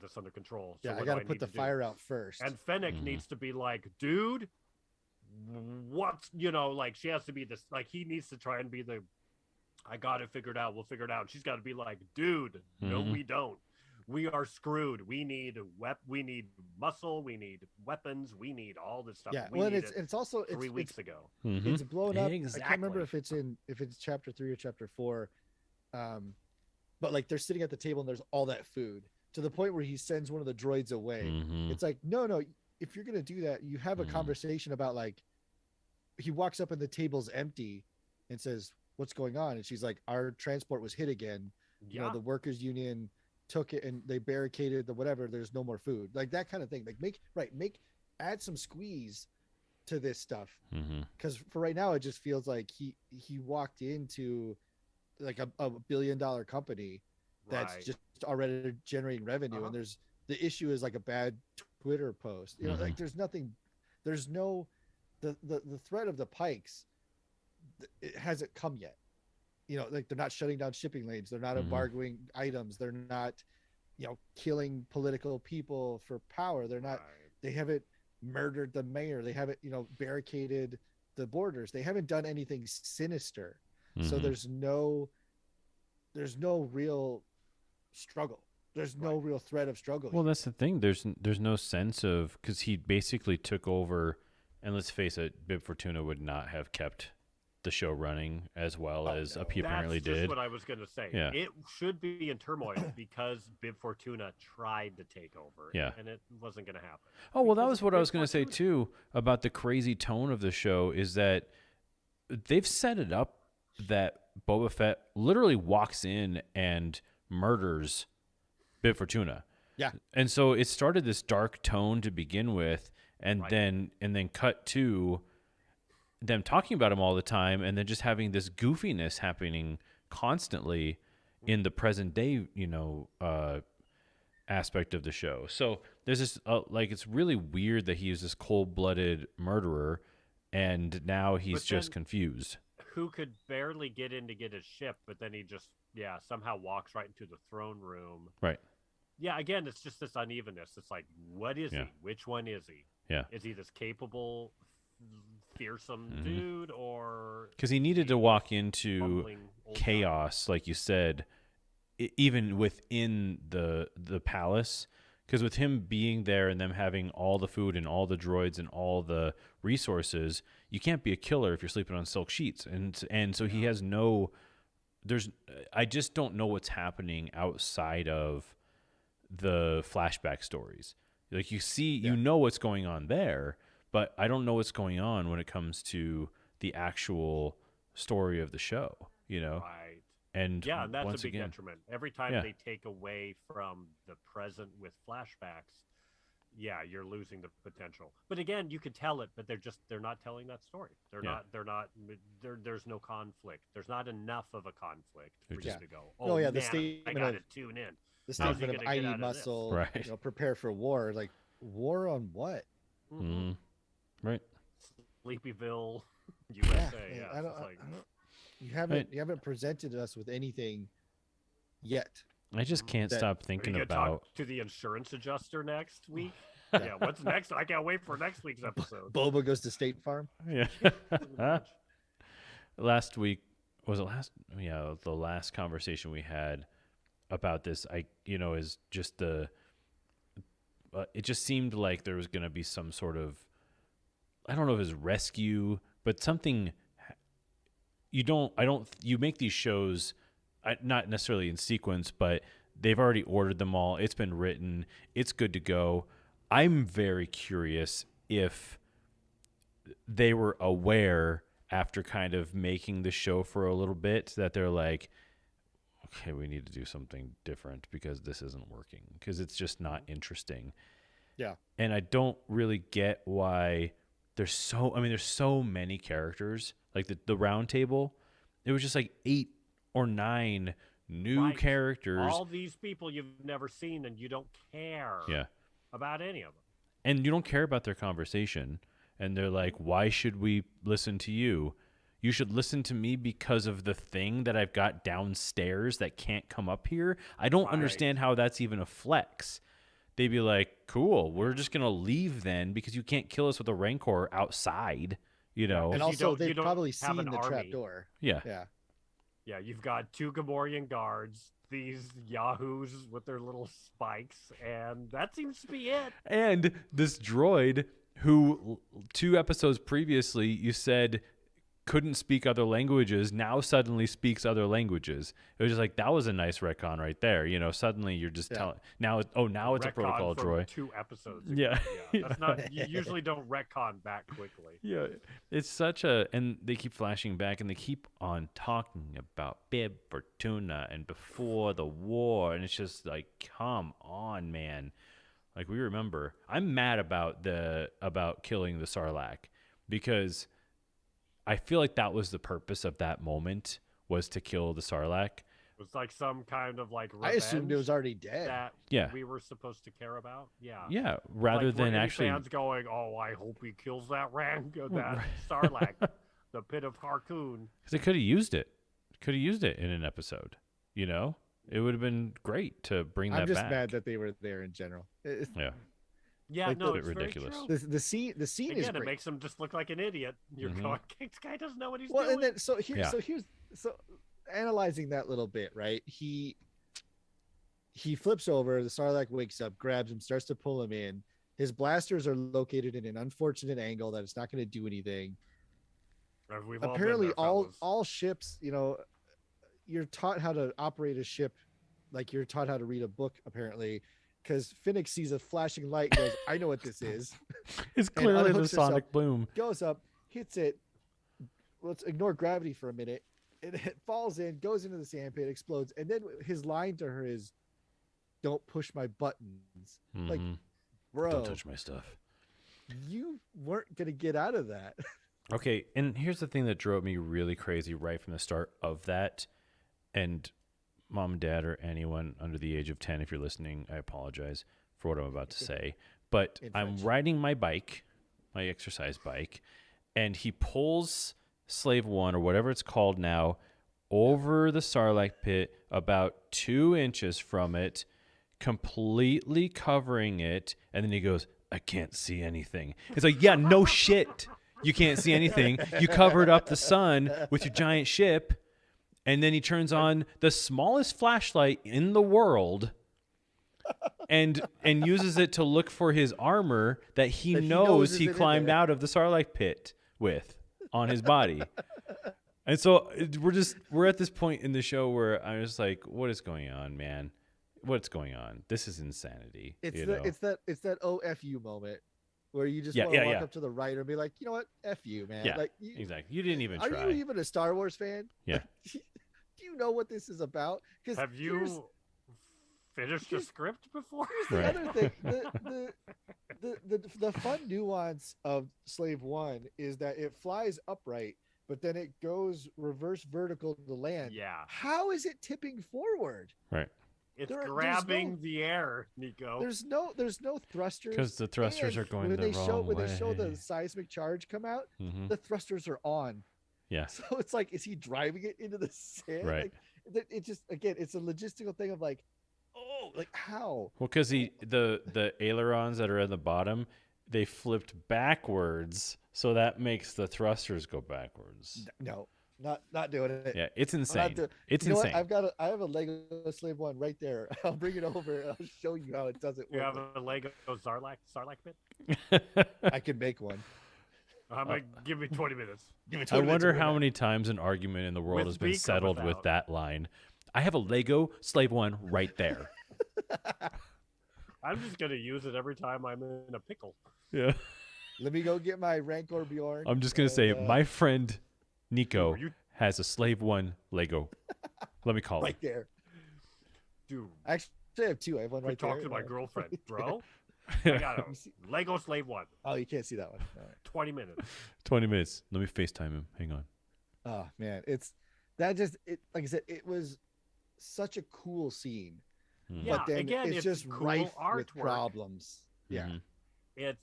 this under control. So I got to put the fire out first. And Fennec needs to be like, dude, what's, like she has to be this, like he needs to try and be the, I got it figured out. We'll figure it out. And she's got to be like, dude, no, we don't. We are screwed. We need we need muscle. We need weapons. We need all this stuff. Yeah, well, it's also 3 weeks ago. It's blown up. Exactly. I can't remember if it's chapter 3 or chapter 4, but like they're sitting at the table and there's all that food to the point where he sends one of the droids away. It's like, no. If you're gonna do that, you have a conversation about like. He walks up and the table's empty, and says, "What's going on?" And she's like, "Our transport was hit again. Yeah. The workers' union took it and they barricaded the whatever. There's no more food, like that kind of thing. Like add some squeeze to this stuff, because for right now it just feels like he walked into like a $1 billion company that's just already generating revenue, and there's the issue is like a bad Twitter post, like there's nothing, there's no the threat of the Pikes, it hasn't come yet. Like they're not shutting down shipping lanes. They're not embargoing items. They're not, killing political people for power. They're not, they haven't murdered the mayor. They haven't, barricaded the borders. They haven't done anything sinister. So there's no real struggle. There's no real threat of struggle. Well, that's the thing. There's no sense of, because he basically took over, and let's face it, Bib Fortuna would not have kept the show running as well as he apparently did. That's what I was going to say. Yeah. It should be in turmoil because Bib Fortuna tried to take over. Yeah. And it wasn't going to happen. Oh, well, that was what I was going to say too about the crazy tone of the show, is that they've set it up that Boba Fett literally walks in and murders Bib Fortuna. Yeah. And so it started this dark tone to begin with, and then cut to them talking about him all the time, and then just having this goofiness happening constantly in the present day, aspect of the show. So there's this, it's really weird that he is this cold-blooded murderer, and now he's just confused. Who could barely get in to get his ship, but then he just, somehow walks right into the throne room. Right. Yeah, again, it's just this unevenness. It's like, what is he? Which one is he? Yeah. Is he this capable, fearsome dude, or because he needed to walk into chaos, like you said, even within the palace, Because with him being there and them having all the food and all the droids and all the resources, you can't be a killer if you're sleeping on silk sheets. And so he has no. I just don't know what's happening outside of the flashback stories. Like you know what's going on there, but I don't know what's going on when it comes to the actual story of the show. Right. And and that's once a big again, detriment. Every time they take away from the present with flashbacks, you're losing the potential. But again, you could tell it, but they're not telling that story. They're not. There's no conflict. There's not enough of a conflict for you to go. Oh yeah, the statement I gotta tune in. The statement of I need muscle, right? Prepare for war. Like war on what? Mm-hmm. Right. Sleepyville, USA. I don't. You haven't presented us with anything yet. I just can't stop thinking about. Talk to the insurance adjuster next week. What's next? I can't wait for next week's episode. Boba goes to State Farm. Yeah. Last week was it last? Yeah, the last conversation we had about this, is just the. It just seemed like there was going to be some sort of, I don't know if it was rescue, but something. You make these shows, not necessarily in sequence, but they've already ordered them all. It's been written. It's good to go. I'm very curious if they were aware after kind of making the show for a little bit that they're like, okay, we need to do something different because this isn't working, because it's just not interesting. Yeah. And I don't really get why there's so many characters. Like the round table, it was just like 8 or 9 new characters. All these people you've never seen, and you don't care about any of them. And you don't care about their conversation. And they're like, why should we listen to you? You should listen to me because of the thing that I've got downstairs that can't come up here. I don't understand how that's even a flex. They'd be like, cool, we're just going to leave then because you can't kill us with a Rancor outside. And also they've probably seen the trapdoor. Yeah. Yeah, you've got 2 Gamorrean guards, these yahoos with their little spikes, and that seems to be it. And this droid who 2 episodes previously you said couldn't speak other languages, now suddenly speaks other languages. It was just like, that was a nice retcon right there. Suddenly you're just telling now it's a protocol droid. 2 episodes ago. Yeah. That's not, you usually don't retcon back quickly. Yeah. It's and they keep flashing back and they keep on talking about Bib Fortuna and before the war, and it's just like, come on, man. Like, we remember. I'm mad about killing the Sarlacc because I feel like that was the purpose of that moment, was to kill the Sarlacc. It was like some kind of like revenge. I assumed it was already dead. That we were supposed to care about. Yeah. Yeah. Rather than actually fans going, oh, I hope he kills that that Sarlacc, the pit of Harkoon. Because they could have used it. In an episode. It would have been great to bring that back. I'm just mad that they were there in general. Yeah. Yeah, like, no, it's ridiculous. The scene Again, is great. It makes him just look like an idiot. You're going, this guy doesn't know what he's doing. doing. And then here's analyzing that little bit, right? He flips over, the Sarlacc wakes up, grabs him, starts to pull him in. His blasters are located in an unfortunate angle that it's not going to do anything. Apparently all ships, you're taught how to operate a ship like you're taught how to read a book, apparently. Because Finnick sees a flashing light, goes, I know what this is. It's clearly the sonic boom. Goes up, hits it. Let's ignore gravity for a minute. It falls in, goes into the sandpit, explodes. And then his line to her is, don't push my buttons. Mm-hmm. Like, bro. Don't touch my stuff. You weren't going to get out of that. Okay, and here's the thing that drove me really crazy right from the start of that. And Mom and Dad or anyone under the age of 10, if you're listening, I apologize for what I'm about to say. But I'm riding my bike, my exercise bike, and he pulls Slave 1 or whatever it's called now over the Sarlacc pit about 2 inches from it, completely covering it, and then he goes, I can't see anything. It's like, yeah, no shit. You can't see anything. You covered up the sun with your giant ship. And then he turns on the smallest flashlight in the world and uses it to look for his armor that he That he knows knows he isn't in climbed there. out of the Sarlacc pit with on his body. And so we're at this point in the show where I'm just like, what is going on, man? What's going on? This is insanity. It's you know? it's that OFU moment where you just Yeah, want to yeah, walk yeah. up to the writer and be like, you know what, F you, man. Yeah, Like, exactly. You didn't even are try. you even a Star Wars fan? Yeah. Like, do you know what this is about? Because Have you finished the here's- script before? the Right. other thing, the fun nuance of Slave One is that it flies upright, but then it goes reverse vertical to land. Yeah. How is it tipping forward? Right. It's There's grabbing no- the air, Nico. There's no thrusters. Because the thrusters and are going when the they show wrong when way. they show the seismic charge come out, Mhm. the thrusters are on. Yeah. So it's like, is he driving it into the sand? Right. Like, it just, again, it's a logistical thing of like, oh, like how? Well, because the ailerons that are at the bottom, they flipped backwards, so that makes the thrusters go backwards. No, not doing it. Yeah, it's I'm not insane. doing- It's you know insane. what? I have a Lego Slave One right there. I'll bring it over and I'll show you how it doesn't You work. have a Lego Sarlacc pit? I can make one. Give me 20 minutes. Give me I 20 minutes wonder to how win many times an argument in the world With has been beak or settled with without? that line. I have a Lego Slave One right there. I'm just going to use it every time I'm in a pickle. Yeah. that. Let me go get my Rancor Bjorn. I'm just gonna say my friend Nico Are you- has a Slave One Lego. Let me call right him. there. Dude, I actually have two. I have one we right talked there. to my girlfriend, bro. I got a Lego Slave One. Oh, you can't see that one. All right. 20 minutes. 20 minutes. Let me FaceTime him. Hang on. Oh man, it's that just it. Like I said, it was such a cool scene, Yeah, but then again, it's just cool rife with artwork. problems. Yeah, Mhm.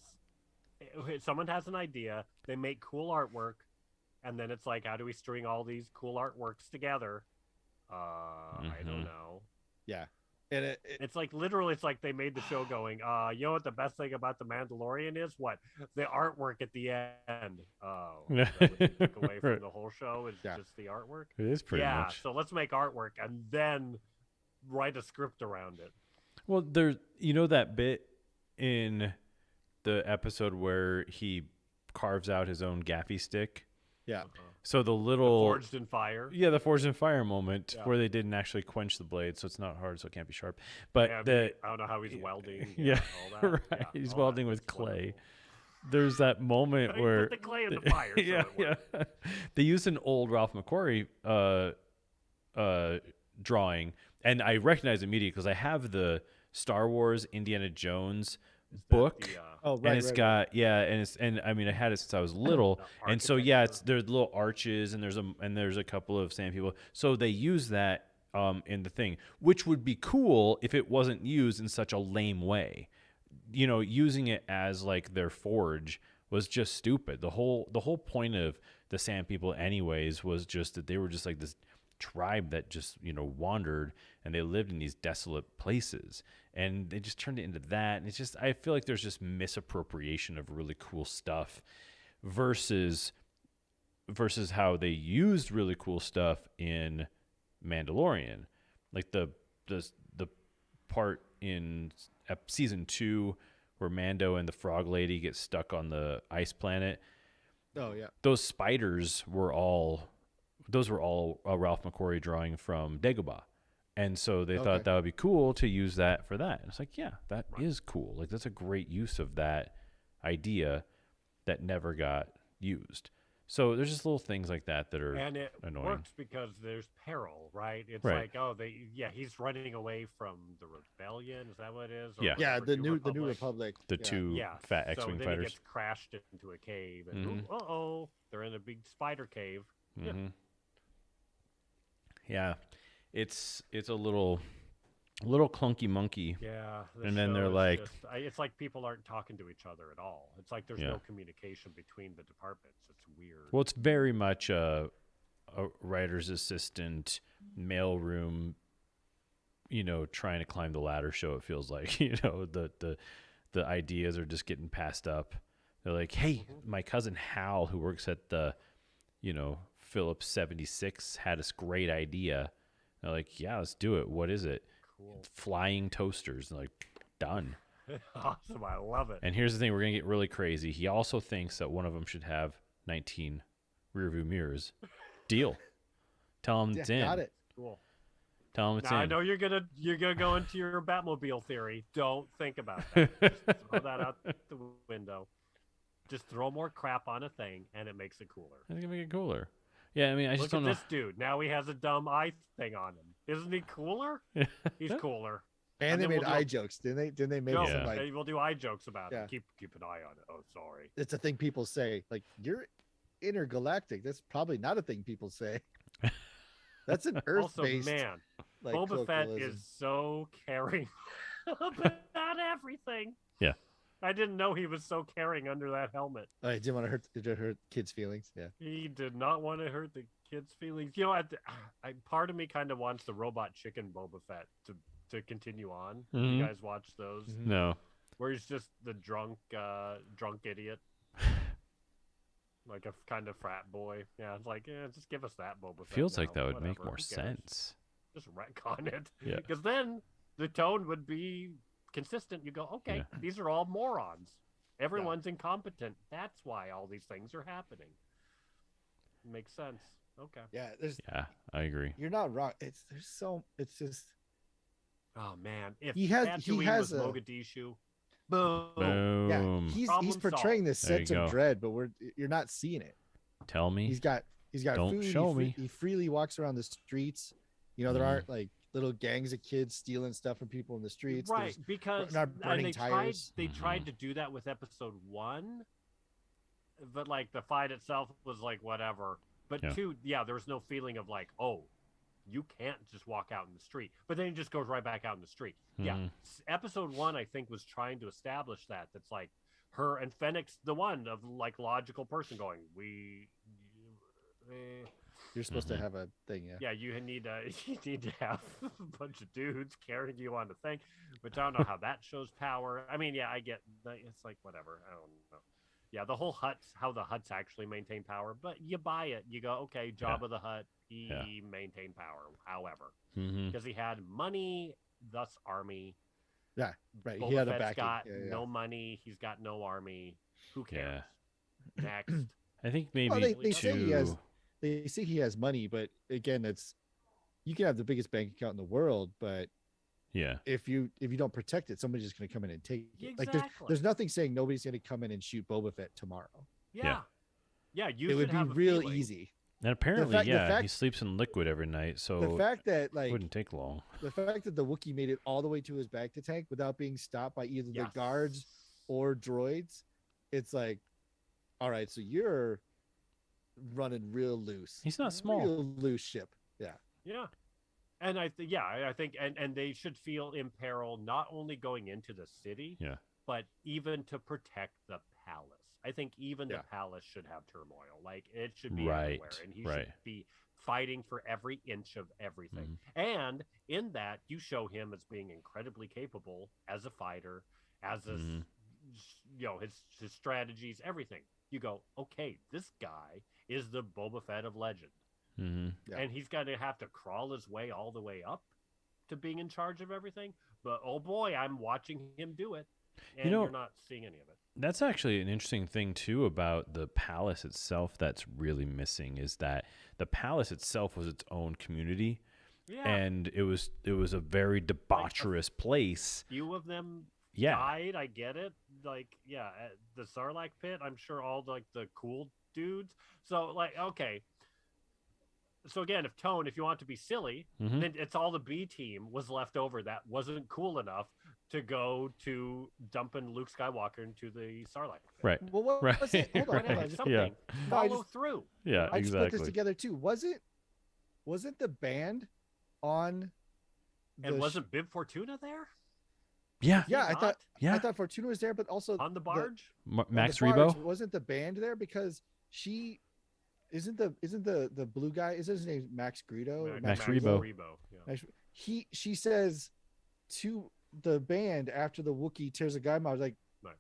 Someone has an idea, they make cool artwork, and then it's like, how do we string all these cool artworks together? I don't Mhm. know. yeah, and It's like literally, it's like they made the show going. You know what the best thing about the Mandalorian is? What the artwork at the end. Oh, is that what you took away from Right. the whole show is Yeah. just the artwork. It is pretty Yeah, much. so let's make artwork and then write a script around it. Well, there's that bit in the episode where he carves out his own gaffy stick. yeah, So the little Forged in fire. yeah, the forged in fire moment Yeah. where they didn't actually quench the blade, so it's not hard, so it can't be sharp. But Yeah, the I don't know how he's welding. yeah, all that. right. Yeah, He's all welding that with is clay. wonderful. There's that moment But he where put the clay in the fire. So yeah, it worked. yeah. They used an old Ralph McQuarrie drawing, and I recognize it immediately because I have the Star Wars Indiana Jones Is that book. the, oh And it's got and I mean I had it since I was little, The and so yeah, architecture. there's little arches and there's a couple of sand people. So they use that in the thing, which would be cool if it wasn't used in such a lame way. Using it as like their forge was just stupid. The whole point of the sand people anyways was just that they were just like this tribe that just wandered, and they lived in these desolate places, and they just turned it into that. And it's just, I feel like there's just misappropriation of really cool stuff versus how they used really cool stuff in Mandalorian, like the part in season 2 where Mando and the frog lady get stuck on the ice planet. oh yeah, Those spiders were all a Ralph McQuarrie drawing from Dagobah. And so they Okay. thought that would be cool to use that for that. And it's like, yeah, that is Right. cool. Like, that's a great use of that idea that never got used. So there's just little things like that that are And it annoying. works because there's peril, right? It's Right. like, he's running away from the rebellion. Is that what it is? Or Yeah. yeah. whatever, The new Republic. The yeah. two Yeah. fat so X-Wing then he fighters. gets crashed into a cave, and Mhm. they're in a big spider cave. Yeah. Mm-hmm. Yeah. It's a little clunky monkey. Yeah. the And then they're show is like- just- it's like people aren't talking to each other at all. It's like there's Yeah. no communication between the departments. It's weird. Well, it's very much a writer's assistant mailroom, trying to climb the ladder show. It feels like, the ideas are just getting passed up. They're like, hey, my cousin Hal, who works at the, Phillips 76, had this great idea. They're like, yeah, let's do it. What is it? Cool. flying toasters. Like, done. Awesome. I love it. And here's the thing: we're gonna get really crazy. He also thinks that one of them should have 19 rearview mirrors. Deal. Tell him it's in. Got it. Cool. Tell him it's Now, in. I know you're gonna go into your Batmobile theory. Don't think about that. Just throw that out the window. Just throw more crap on a thing, and it makes it cooler. It's gonna make it cooler. Yeah, I mean, I just Look don't at know. this dude. Now he has a dumb eye thing on him. Isn't he cooler? He's cooler. And they then made we'll do- eye jokes, didn't they? Didn't they make No, Yeah. some like we'll do eye jokes about Yeah. it. Keep an eye on it. Oh, sorry. it's a thing people say. Like you're intergalactic. That's probably not a thing people say. That's an Also, Earth-based man, like Boba Fett colloquialism. is so caring about everything. Yeah. I didn't know he was so caring under that helmet. I didn't want to hurt kids' feelings. Yeah. He did not want to hurt the kids' feelings. You know, part of me kind of wants the robot chicken Boba Fett to continue on. Mhm. You guys watch those? Mhm. No. Where he's just the drunk idiot. Like a kind of frat boy. Yeah, it's like, just give us that Boba Fett. Feels like now. that would make Whatever, more who cares? sense. Just retcon it. Yeah. Because then the tone would be consistent. You go, okay, Yeah. these are all morons. Everyone's incompetent. That's why all these things are happening. Makes sense. Okay. Yeah. There's Yeah, I agree. you're not wrong. It's just Oh man, if He has- Tatooine he has was a- Mogadishu, boom. yeah. Boom. He's Problem portraying this There you sense of go. dread, but you're not seeing it. Tell me. He's got Don't food. show me. He freely walks around the streets. You know, there Mhm. aren't like little gangs of kids stealing stuff from people in the streets. Right, There's- because not and burning they tires. tried Mhm. to do that with episode 1, but like the fight itself was like whatever. But Yeah. 2, there was no feeling of like, oh, you can't just walk out in the street. But then he just goes right back out in the street. Yeah, Mhm. episode 1 I think was trying to establish that. That's like her and Fennec's the one of like logical person going, You're supposed Mhm. to have a thing, yeah. yeah, you need to have a bunch of dudes carrying you on the thing, which I don't know how that shows power. I mean, yeah, I get it's like whatever. I don't know. Yeah, the whole how the Hutts actually maintain power, but you buy it. You go, okay, Jabba the Hutt, he maintained power, however, Mhm. because he had money, thus army. Yeah, right. Boba He had a Fett's backing. got Yeah, yeah. no money. He's got no army. Who cares? Yeah. Next. I think maybe Well, they say he has. two- They say he has money, but again, you can have the biggest bank account in the world, but Yeah. if you don't protect it, somebody's just going to come in and take it. Like Exactly. there's nothing saying nobody's going to come in and shoot Boba Fett tomorrow. Yeah. You it should would be have a real feeling. easy. And apparently, fact- the yeah, he fact- sleeps in liquid every night, so The fact that it like wouldn't take long. the fact that the Wookiee made it all the way to his back to tank without being stopped by either the guards or droids, it's like, all right, so you're running real loose. He's not small. Real loose ship. Yeah. Yeah. And I think and they should feel in peril not only going into the city, Yeah. but even to protect the palace. I think even Yeah. the palace should have turmoil. Like it should be Right, everywhere, and he right. should be fighting for every inch of everything. Mm-hmm. And in that, you show him as being incredibly capable as a fighter, as a Mhm. his strategies, everything. You go, okay, this guy is the Boba Fett of legend. Hmm. Yeah. And he's going to have to crawl his way all the way up to being in charge of everything. But oh boy, I'm watching him do it, and know- you're not seeing any of it. That's actually an interesting thing too about the palace itself. That's really missing is that the palace itself was its own community, Yeah, and it was a very debaucherous place. few of them Yeah. died. I get it. Like, yeah, at the Sarlacc pit. I'm sure all like the cool dudes. So like, okay. So again, if you want to be silly, Mhm. then it's all the B team was left over that wasn't cool enough to go to dumping Luke Skywalker into the Sarlacc pit. Right. Well, what Right. was it? Hold on, hold on. Whatever, Just- something. Yeah. No, I Follow just- through. Yeah. I just put Exactly. this together too. Wasn't the band on? And the wasn't Bib Fortuna there? Yeah. Yeah, He I thought not? Yeah. I thought Fortuna was there, but also On the barge? on Max the barge, Rebo. wasn't the band there because she isn't the blue guy? Isn't his name Max Greedo? Max Rebo. Yeah. Max- she says to the band after the Wookiee tears a guy out, like, Right.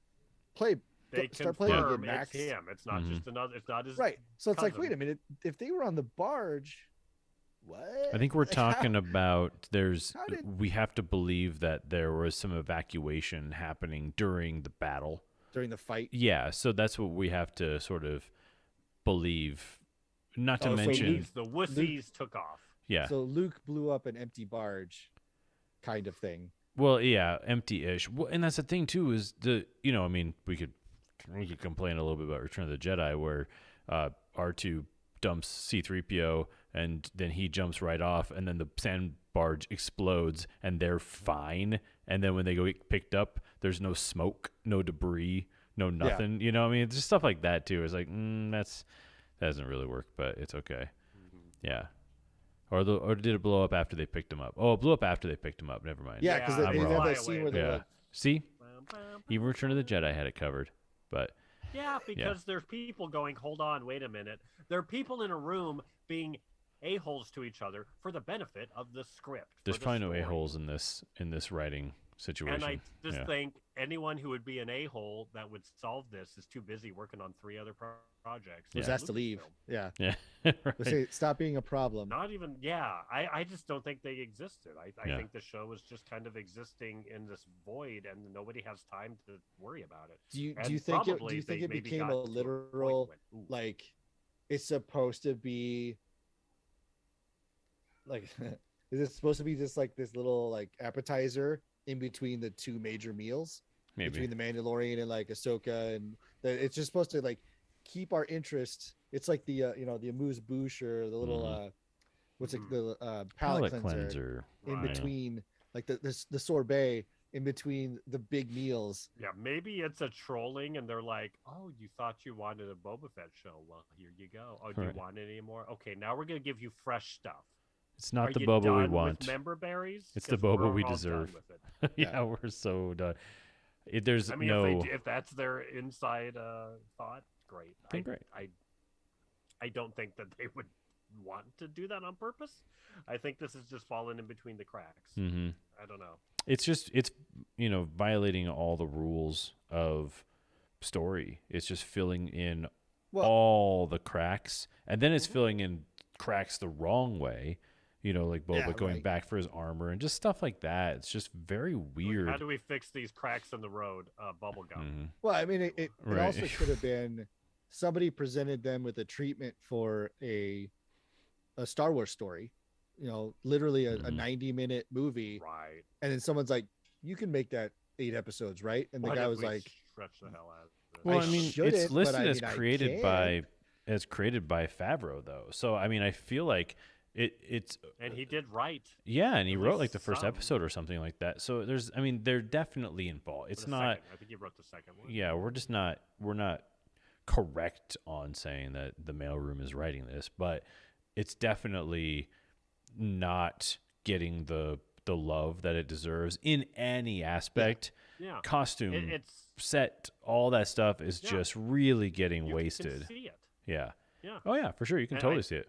play, They start playing confirm again, Max. it's him. It's not Mhm. just another. It's not his. Right. So it's like, cousin. wait a minute. If they were on the barge, What? I think we're Like, how- talking about how did- we have to believe that there was some evacuation happening during the battle. during the fight. Yeah, so that's what we have to sort of believe. Not to Oh, so mention, Wussies, the wussies took off. yeah. So Luke blew up an empty barge, kind of thing. Well, yeah, empty-ish. Well, and that's the thing too is I mean, we could complain a little bit about Return of the Jedi where R2 dumps C-3PO and then he jumps right off and then the sand barge explodes and they're fine. And then when they go get picked up, there's no smoke, no debris, no nothing. You know what I mean? It's just stuff like that too. It's like, that doesn't really work, but it's okay. Yeah. Or did it blow up after they picked him up? Oh, it blew up after they picked him up. Never mind. Yeah, because Yeah, they I'm have wrong. that scene where they're Yeah. like, See? Even Return of the Jedi had it covered. But Yeah, because there's people going, hold on, wait a minute. There are people in a room being a-holes to each other for the benefit of the script. for there's the probably no story. a-holes in this writing situation. And I just Yeah. think anyone who would be an a-hole that would solve this is too busy working on 3 other projects. was like asked to leave. Lucasfilm. Yeah. Yeah. They Right. say, stop being a problem. Not even, I just don't think they existed. I Yeah. think the show was just kind of existing in this void, and nobody has time to worry about it. Do you And think it probably they maybe became got a to point literal when, ooh, like it's supposed to be like is it supposed to be just like this little like appetizer in between the 2 major meals Maybe. between the Mandalorian and like Ahsoka, and it's just supposed to like keep our interest. It's like the the amuse bouche or the little what's it, the palate cleanser in Right. between, like the sorbet in between the big meals. Yeah, maybe it's a trolling, and they're like, "Oh, you thought you wanted a Boba Fett show? Well, here you go. Oh, do Right. you want it anymore? Okay, now we're gonna give you fresh stuff. It's not Are the you Boba we done want. with member berries? It's the 'Cause Boba we're we all done deserve. with it. Yeah, we're so done. There's I mean, no. if that's their inside thought, great. Then great. I don't think that they would want to do that on purpose. I think this is just falling in between the cracks. hmm I don't know. It's violating all the rules of story. It's just filling in Well, all the cracks, and then it's filling in cracks the wrong way. Like Boba Yeah, going right. back for his armor and just stuff like that. It's just very Like, weird. how do we fix these cracks in the road? Bubblegum. Mhm. well, I mean, it Right. also could have been somebody presented them with a treatment for a Star Wars story, literally a Mhm. 90-minute movie, Right. and then someone's like, "You can make that 8 episodes, right?" And the What guy if was we like, stretch the hell out of it? Well, I I mean, shouldn't, it's but listed I as mean, I created can. by Favreau though. So I mean, I feel like it's And he did right. yeah, and he At wrote least like the first some. episode or something like that. So they're definitely involved. Or It's the not. second. I think he wrote the second one. Yeah, we're not correct on saying that the mailroom is writing this, but it's definitely not getting the love that it deserves in any aspect. Yeah. Costume, It's set, all that stuff is Yeah. just really getting you wasted. Can see it. Yeah. Yeah. Oh yeah, for sure. You can And totally I- see it.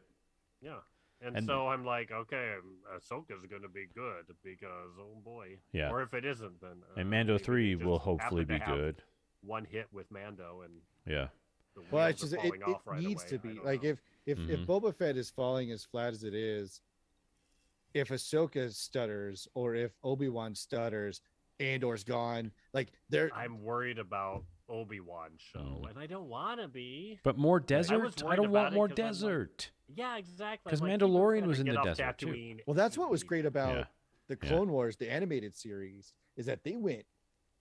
Yeah. And, And- so I'm like, okay, Ahsoka's going to be good because, oh boy. Yeah. Or if it isn't, then. And Mando maybe they 3 just will hopefully happen be to have good. One hit with Mando and Yeah. the wheels Well, it's are just falling it off right needs away. to I be don't like know. if Mhm. Boba Fett is falling as flat as it is, if Ahsoka stutters or if Obi-Wan stutters, Andor's gone. Like they're I'm worried about Obi-Wan show, Mhm. and I don't want to be. But more I was desert? I, worried don't about want it more 'cause I'm like- desert. Yeah, exactly. 'Cause I'm like, Mandalorian people was in gotta the get off desert, too. Tatooine well, that's what was easy. great about Yeah. the Yeah. Clone Wars, the animated series, is that they went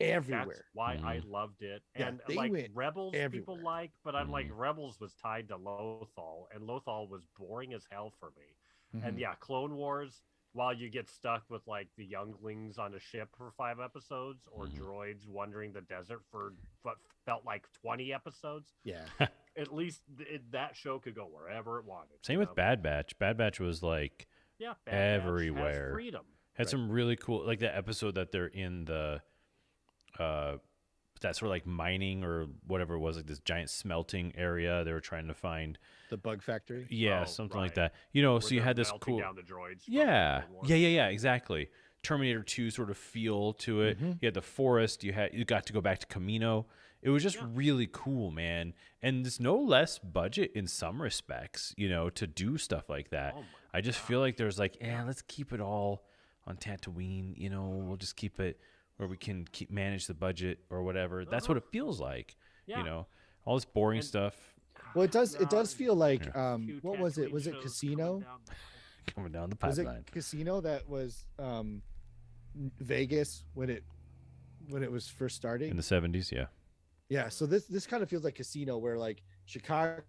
everywhere. That's why I Mhm. loved it. Yeah, And they like went Rebels, people everywhere. like, but I'm like Mhm. Rebels was tied to Lothal, and Lothal was boring as hell for me. Mhm. And yeah, Clone Wars, while you get stuck with like the younglings on a ship for 5 episodes, or Mhm. droids wandering the desert for what felt like 20 episodes, Yeah. at least that show could go wherever it wanted. Same you with know? Bad Batch. Bad Batch was like Yeah, Bad Batch has everywhere. freedom. had Right. some really cool like that episode that they're in the that sort of like mining or whatever it was, like this giant smelting area. They were trying to find The Bug Factory. yeah, Oh, something like right. that. So Where you they're had this melting cool down the droids from yeah. Clone Wars. Yeah, exactly. Terminator 2 sort of feel to it. Mhm. You had the forest, you got to go back to Camino. It was just Yeah. really cool, man. And there's no less budget in some respects, to do stuff like that. Oh my I just feel like there's like, let's keep it all on Tatooine. You know, we'll just keep it where we can manage the budget or whatever. That's what it feels like. Yeah. You know, all this boring And- stuff Well, it does feel like Two what was it? Tatooine Was it shows Casino? coming down the Was it pipeline. Casino that was Vegas when it was first starting? In the 70s, yeah. Yeah, so this kind of feels like Casino, where like Chicago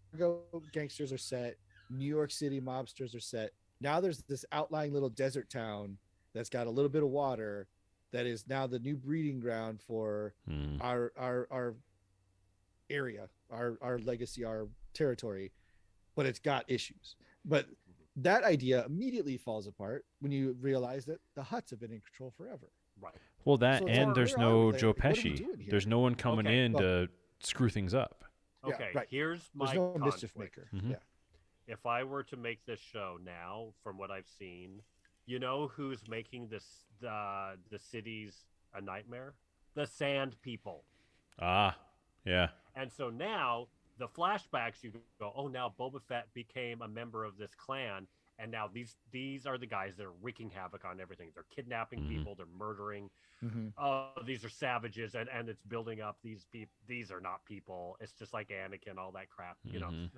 gangsters are set, New York City mobsters are set. Now there's this outlying little desert town that's got a little bit of water that is now the new breeding ground for our area, our legacy, our territory, but it's got issues. But that idea immediately falls apart when you realize that the Huts have been in control forever. Right. Well, that So and there's where are no we? Joe Like, what are we Pesci. doing here? There's no one coming Okay, in well- to screw things up. Yeah, Okay, right. here's my There's no conflict. mischief maker. Mhm. Yeah. If I were to make this show now, from what I've seen, you know who's making this the cities a nightmare? The Sand People. Ah, yeah. And so now the flashbacks, you go, oh, now Boba Fett became a member of this clan, and now these are the guys that are wreaking havoc on everything. They're kidnapping Mhm. people, they're murdering. Mhm. Oh, these are savages, and it's building up these people. These are not people. It's just like Anakin, all that crap, you know. Mhm.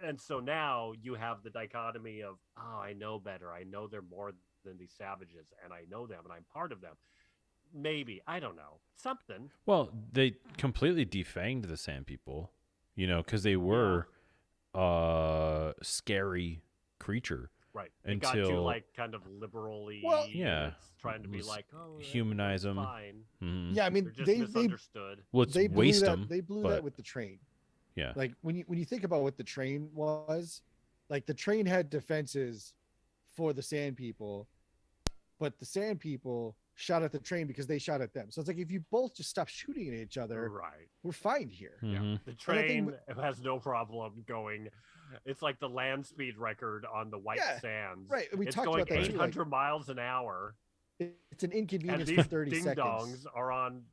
And so now you have the dichotomy of, oh, I know better. I know they're more than these savages, and I know them, and I'm part of them. Maybe, I don't know, something. Well, they completely defanged the Sand People, you know, because they were scary creature. Right. It got Until- too like kind of liberally. Well- Yeah. It's trying to be Was like, oh, humanize everything's 'em. Fine. Mhm. Yeah, I mean They're just they misunderstood. Well, it's they blew waste that them. they blew but, that with the train. yeah. Like when you think about what the train was, like the train had defenses for the Sand People, but the Sand People shot at the train because they shot at them. So it's like if you both just stop shooting at each other, Right. we're fine here. Mhm. The I think train has no problem going. It's like the land speed record on the White Yeah, Sands. right. We It's talked going about that too, 800 miles an hour, It's an and inconvenience these for 30 ding seconds. dongs are on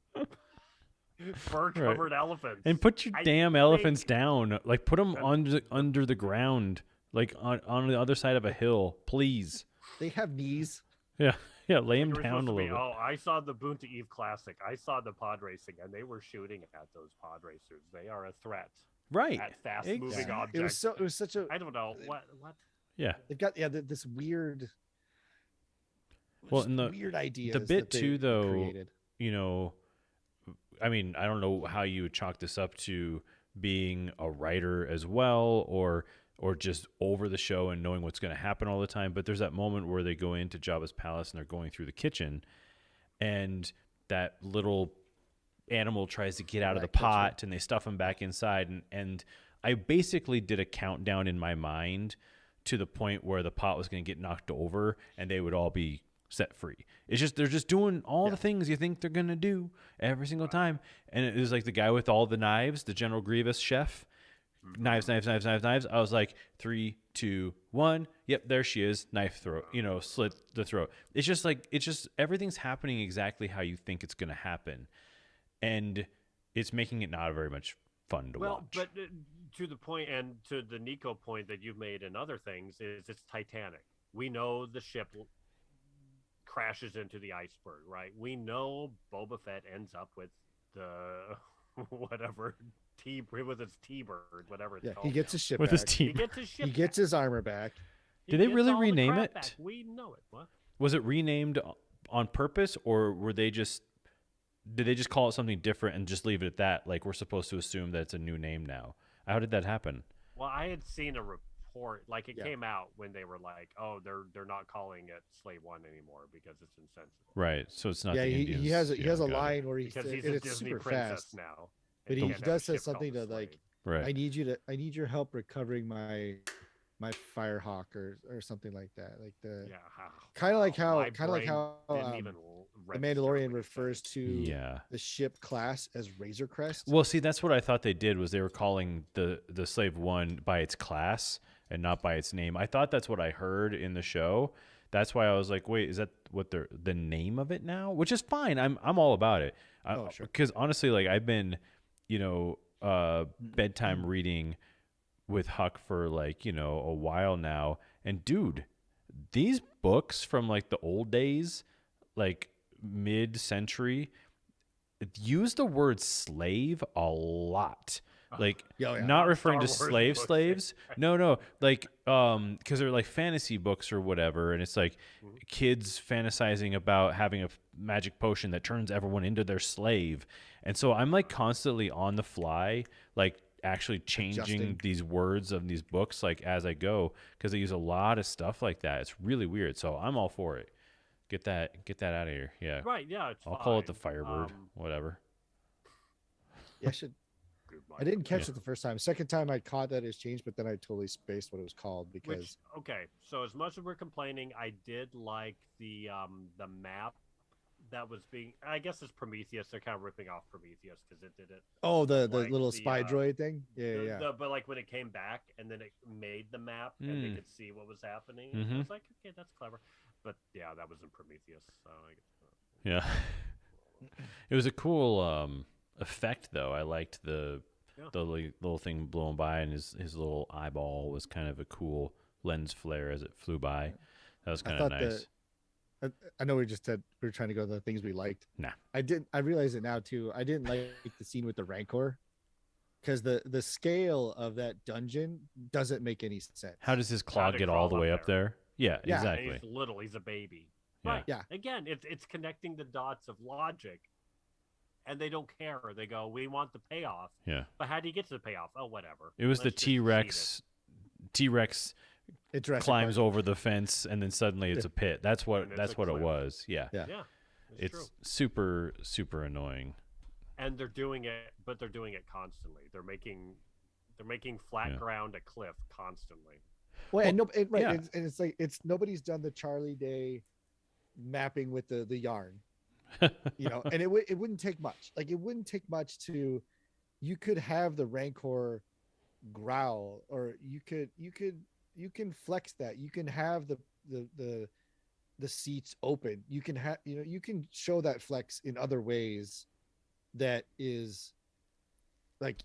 fur-covered elephants. And put your I damn elephants think- down. Like put them And- under the ground, like on the other side of a hill, please. They have knees. Yeah, yeah. Lay them They were down supposed a to be, little bit. oh, I saw the Boonta Eve Classic. I saw the pod racing, and they were shooting at those pod racers. They are a threat Right. at fast-moving Exactly. objects. It was such a I don't know what. Yeah. they've got this weird Well, just and the weird ideas bit that they too, though, created. You know, I mean, I don't know how you would chalk this up to being a writer as well, or just over the show and knowing what's going to happen all the time. But there's that moment where they go into Jabba's palace and they're going through the kitchen, and that little animal tries to get out of the Right, that's right. pot, and they stuff him back inside. And I basically did a countdown in my mind to the point where the pot was going to get knocked over and they would all be set free. It's just they're just doing all the things you think they're going to do every single time. And it was like the guy with all the knives, the General Grievous chef. Knives. I was like 3, 2, 1. Yep, there she is. Knife throat. You know, slit the throat. It's just everything's happening exactly how you think it's going to happen, and it's making it not very much fun to watch. But to the point, and to the Nico point that you've made and other things, is it's Titanic. We know the ship crashes into the iceberg, right? We know Boba Fett ends up with the whatever with his T-bird, whatever it's Yeah, called. he gets his ship with back. his He team, gets his ship. He gets his armor back. Did they gets really all the rename crap it? back. We know it. What? was it renamed on purpose, or did they just call it something different and just leave it at that? Like we're supposed to assume that it's a new name now. How did that happen? Well, I had seen a report, like it Yeah. came out when they were like, "Oh, they're not calling it Slave One anymore because it's insensitive." Right. So it's not. Yeah, the he Indians. has a, he Yeah, has a got it. line where he Because says, he's and a it's Disney super princess fast, now. but and he can't have does a say ship called something the to like, Slave. Right. I need your help recovering my Firehawk or something like that. Like the Yeah, kind of like how my brain didn't the even register Mandalorian what he refers said. to Yeah. the ship class as Razor Crest. Well, see, that's what I thought they did was they were calling the Slave One by its class and not by its name. I thought that's what I heard in the show. That's why I was like, wait, is that what the name of it now? Which is fine. I'm all about it. Oh, sure. Because honestly, like I've been, bedtime reading with Huck for like, a while now. And dude, these books from like the old days, like mid-century, use the word slave a lot. Like not referring to Star Wars books. slaves. No, like because they're like fantasy books or whatever, and it's like kids fantasizing about having a magic potion that turns everyone into their slave. And so I'm like constantly on the fly, like actually changing Adjusting. these words of these books like as I go, because they use a lot of stuff like that. It's really weird. So I'm all for it. Get that out of here. Yeah. Right, yeah, it's I'll call it the fine. Firebird. Whatever. Yeah, I didn't catch it the first time. Second time I caught that it's changed, but then I totally spaced what it was called because Okay, so as much as we're complaining, I did like the map that was being. I guess it's Prometheus. They're kind of ripping off Prometheus because it did it. the like little the, spy droid thing. Yeah. But like when it came back and then it made the map and they could see what was happening, I Mhm. was like, okay, that's clever. But yeah, that was in Prometheus. So Yeah. It was a cool effect though. I liked the little thing blowing by, and his little eyeball was kind of a cool lens flare as it flew by. That was kind of nice. I know we just said we were trying to go to the things we liked. Nah. I realize it now too. I didn't like the scene with the Rancor because the scale of that dungeon doesn't make any sense. How does his claw to get crawl all the up way up there? Yeah, Yeah. and exactly. he's little. He's a baby. Yeah. Right. Yeah. Again, it's connecting the dots of logic, and they don't care. They go, we want the payoff. Yeah. But how do you get to the payoff? Oh, whatever. It was Let's the just concede T-Rex. T-Rex It's Jurassic climbs Park. over the fence, and then suddenly it's a pit. That's what And it's a it cliff. was. Yeah. Yeah. it. Yeah, It's true. super annoying. And they're doing it, but they're doing it constantly. They're making flat Yeah. a cliff constantly. Well, and right, yeah. and it's like nobody's done the Charlie Day mapping with the yarn, and it wouldn't take much. Like it wouldn't take much to, you could have the Rancor growl, or you can flex that. You can have the seats open. You can have you can show that flex in other ways. That is, like,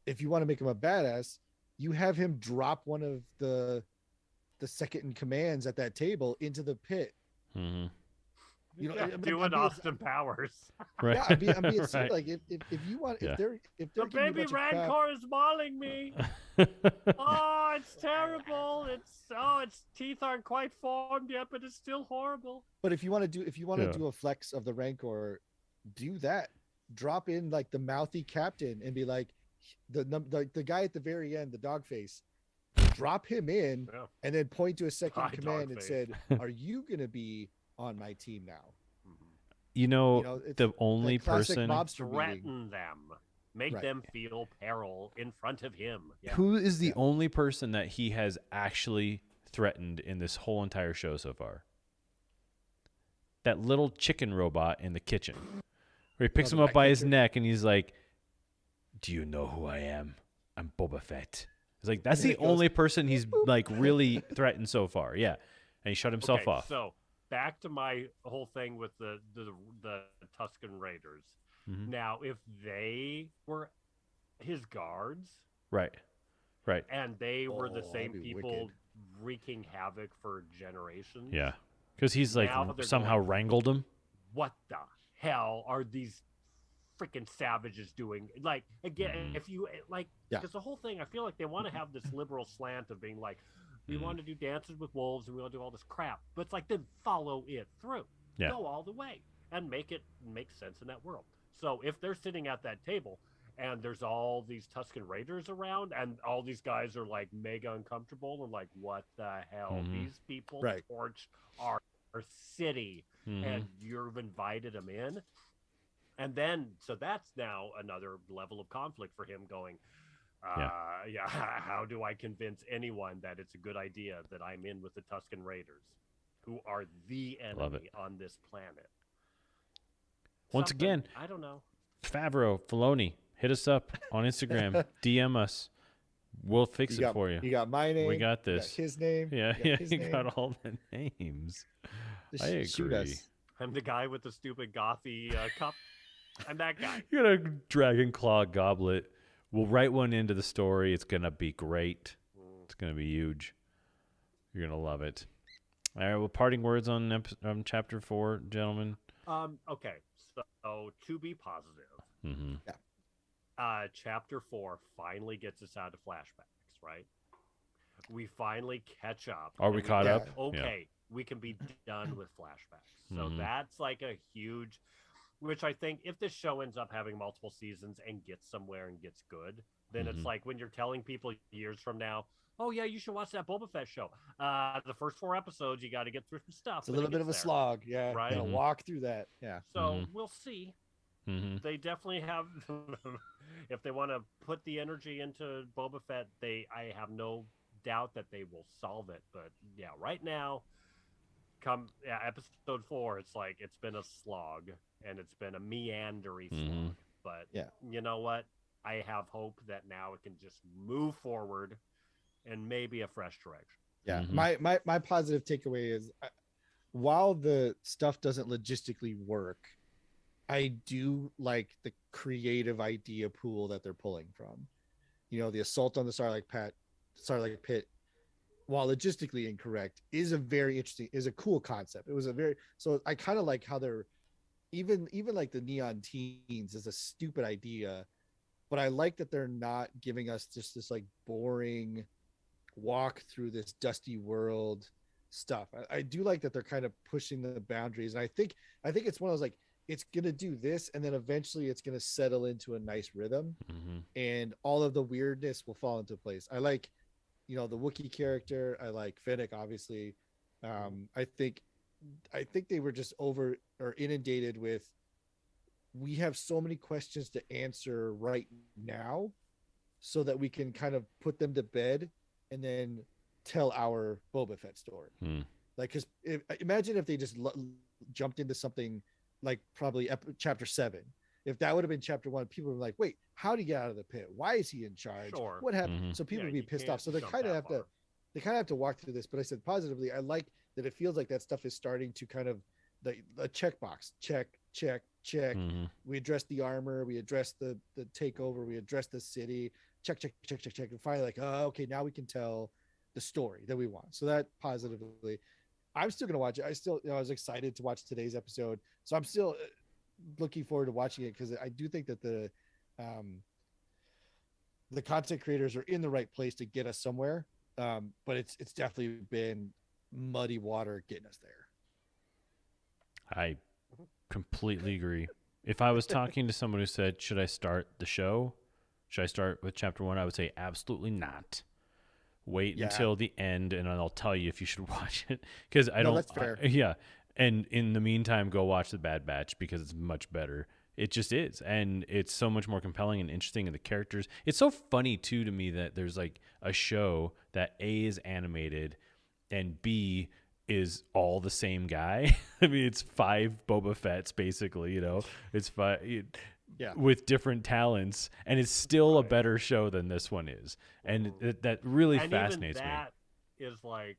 if you want to make him a badass, you have him drop one of the second in commands at that table into the pit. Mm-hmm. Doing Austin Powers. Right. Yeah, I'm being Right. serious. Like if you want, Yeah. if they're The giving you a baby bunch of crap- Rancor is mauling me. Oh, it's terrible. Its teeth aren't quite formed yet, but it's still horrible. but if you want to Yeah. do a flex of the Rancor, do that. Drop in like the mouthy captain and be like the guy at the very end, the dog face. Drop him in Yeah. and then point to a second Hi, command and Dogface. said, "Are you gonna be on my team now?" You know, It's the only that classic person mobster meeting. Threaten them. Make Right. them feel peril in front of him. Yeah. who is the only person that he has actually threatened in this whole entire show so far? That little chicken robot in the kitchen, where he picks the him up by his catcher? neck and he's like, "Do you know who I am? I'm Boba Fett." It's like that's And the it goes, only person he's like really threatened so far. Yeah, and he shut himself Okay, off. So back to my whole thing with the Tusken Raiders. Mhm. Now, if they were his guards Right. and they were the Oh, same that'd be people wicked. wreaking havoc for generations, Yeah, because he's like Now they're somehow going- wrangled him. what the hell are these freaking savages doing? Like, again, Mhm. if you like, Yeah. because the whole thing, I feel like they want to have this liberal slant of being like, we Mhm. want to do dances with wolves and we want to do all this crap, but it's like, then follow it through. Yeah. Go all the way and make sense in that world. So if they're sitting at that table and there's all these Tusken Raiders around and all these guys are like mega uncomfortable and like, what the hell? Mhm. These people Right. torched our city Mhm. and you've invited them in. And then, so that's now another level of conflict for him going, how do I convince anyone that it's a good idea that I'm in with the Tusken Raiders, who are the Love enemy on this planet? Once Something. again, I don't know. Favreau, Filoni, hit us up on Instagram, DM us. We'll fix it for you. You got my name. We got you this. his name. Yeah, you yeah, got his you name. got all the names. Just I shoot agree. us. I'm the guy with the stupid gothy cup. I'm that guy. You got a dragon claw goblet. We'll write one into the story. It's gonna be great. It's gonna be huge. You're gonna love it. All right. Well, parting words on chapter 4, gentlemen. Okay, so to be positive, Mm-hmm. chapter 4 finally gets us out of flashbacks, right? We finally catch up. Are we and caught go, up? okay, we can be done with flashbacks. So Mhm. that's like a huge, which I think if this show ends up having multiple seasons and gets somewhere and gets good, then it's Mhm. like when you're telling people years from now, oh yeah, you should watch that Boba Fett show. The first 4 episodes, you got to get through some stuff. It's a little bit of a slog. Yeah. right? Gotta walk through that. Yeah. So we'll see. Mhm. They definitely have. If they want to put the energy into Boba Fett, I have no doubt that they will solve it. But yeah, right now, episode 4, it's like it's been a slog and it's been a meandery slog. But Yeah. you know what? I have hope that now it can just move forward and maybe a fresh direction. Yeah. Mhm. My positive takeaway is while the stuff doesn't logistically work, I do like the creative idea pool that they're pulling from. You know, the assault on the Starlight Pit, while logistically incorrect, is a cool concept. It was a very so I kind of like how they're even like the neon teens is a stupid idea, but I like that they're not giving us just this like boring walk through this dusty world stuff. I do like that they're kind of pushing the boundaries, and I think it's one of those like it's gonna do this, and then eventually it's gonna settle into a nice rhythm, Mhm. and all of the weirdness will fall into place. I like, the Wookiee character. I like Fennec, obviously. I think they were just over or inundated with. We have so many questions to answer right now, so that we can kind of put them to bed and then tell our Boba Fett story. Mhm. Like, because imagine if they just jumped into something like probably chapter 7. If that would have been chapter 1, people would be like, "Wait, how did he get out of the pit? Why is he in charge? Sure. What happened?" Mhm. So people Yeah, would be you pissed can't off. So they jump kind of that have to far. walk through this. But I said positively, I like that it feels like that stuff is starting to kind of the checkbox check. Mhm. We addressed the armor, we addressed the takeover, we addressed the city, check, and finally like, oh, okay, now we can tell the story that we want. So that positively, I'm still gonna watch it. I was excited to watch today's episode, so I'm still looking forward to watching it because I do think that um, the content creators are in the right place to get us somewhere. But it's definitely been muddy water getting us there. I completely agree. If I was talking to someone who said, "Should I start the show? Should I start with chapter 1?" I would say, absolutely not. Wait Yeah. until the end, and I'll tell you if you should watch it. Because I No, don't. that's fair. Yeah, and in the meantime, go watch the Bad Batch because it's much better. It just is, and it's so much more compelling and interesting. And the characters. It's so funny too to me that there's like a show that A is animated, and B is all the same guy. I mean, it's 5 Boba Fett's basically. It's 5. Yeah. With different talents, and it's still a Right. better show than this one is, and that really And fascinates even me. that is like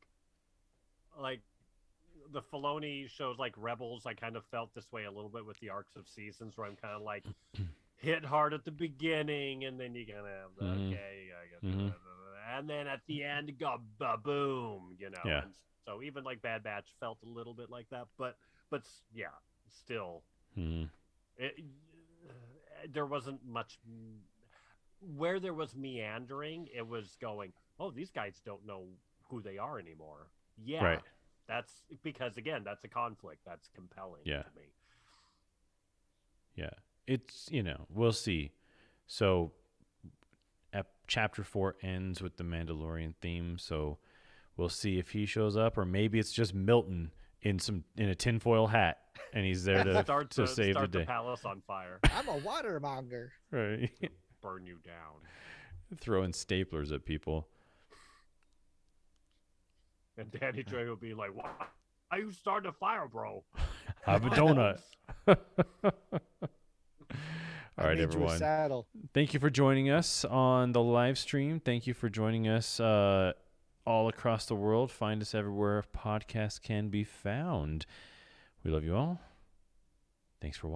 the Filoni shows like Rebels. I kind of felt this way a little bit with the arcs of seasons, where I'm kind of like hit hard at the beginning, and then you gotta have the okay, I guess, and then at the end, go boom, Yeah. And so even like Bad Batch felt a little bit like that, but yeah, still, Mhm. there wasn't much where there was meandering. It was going, oh, these guys don't know who they are anymore. Yeah, Right. that's because again, that's a conflict that's compelling Yeah. to me. Yeah. It's, we'll see. So chapter 4 ends with the Mandalorian theme, so we'll see if he shows up, or maybe it's just Milton in a tinfoil hat, and he's there to Start save start the the day. palace on fire. I'm a watermonger. Right. Burn you down. Throwing staplers at people. And Danny Trejo will be like, "Why are you starting a fire, bro? Have a My donut." balls." All I right, made you a everyone. saddle. Thank you for joining us on the live stream. Thank you for joining us all across the world. Find us everywhere podcasts can be found. We love you all. Thanks for watching.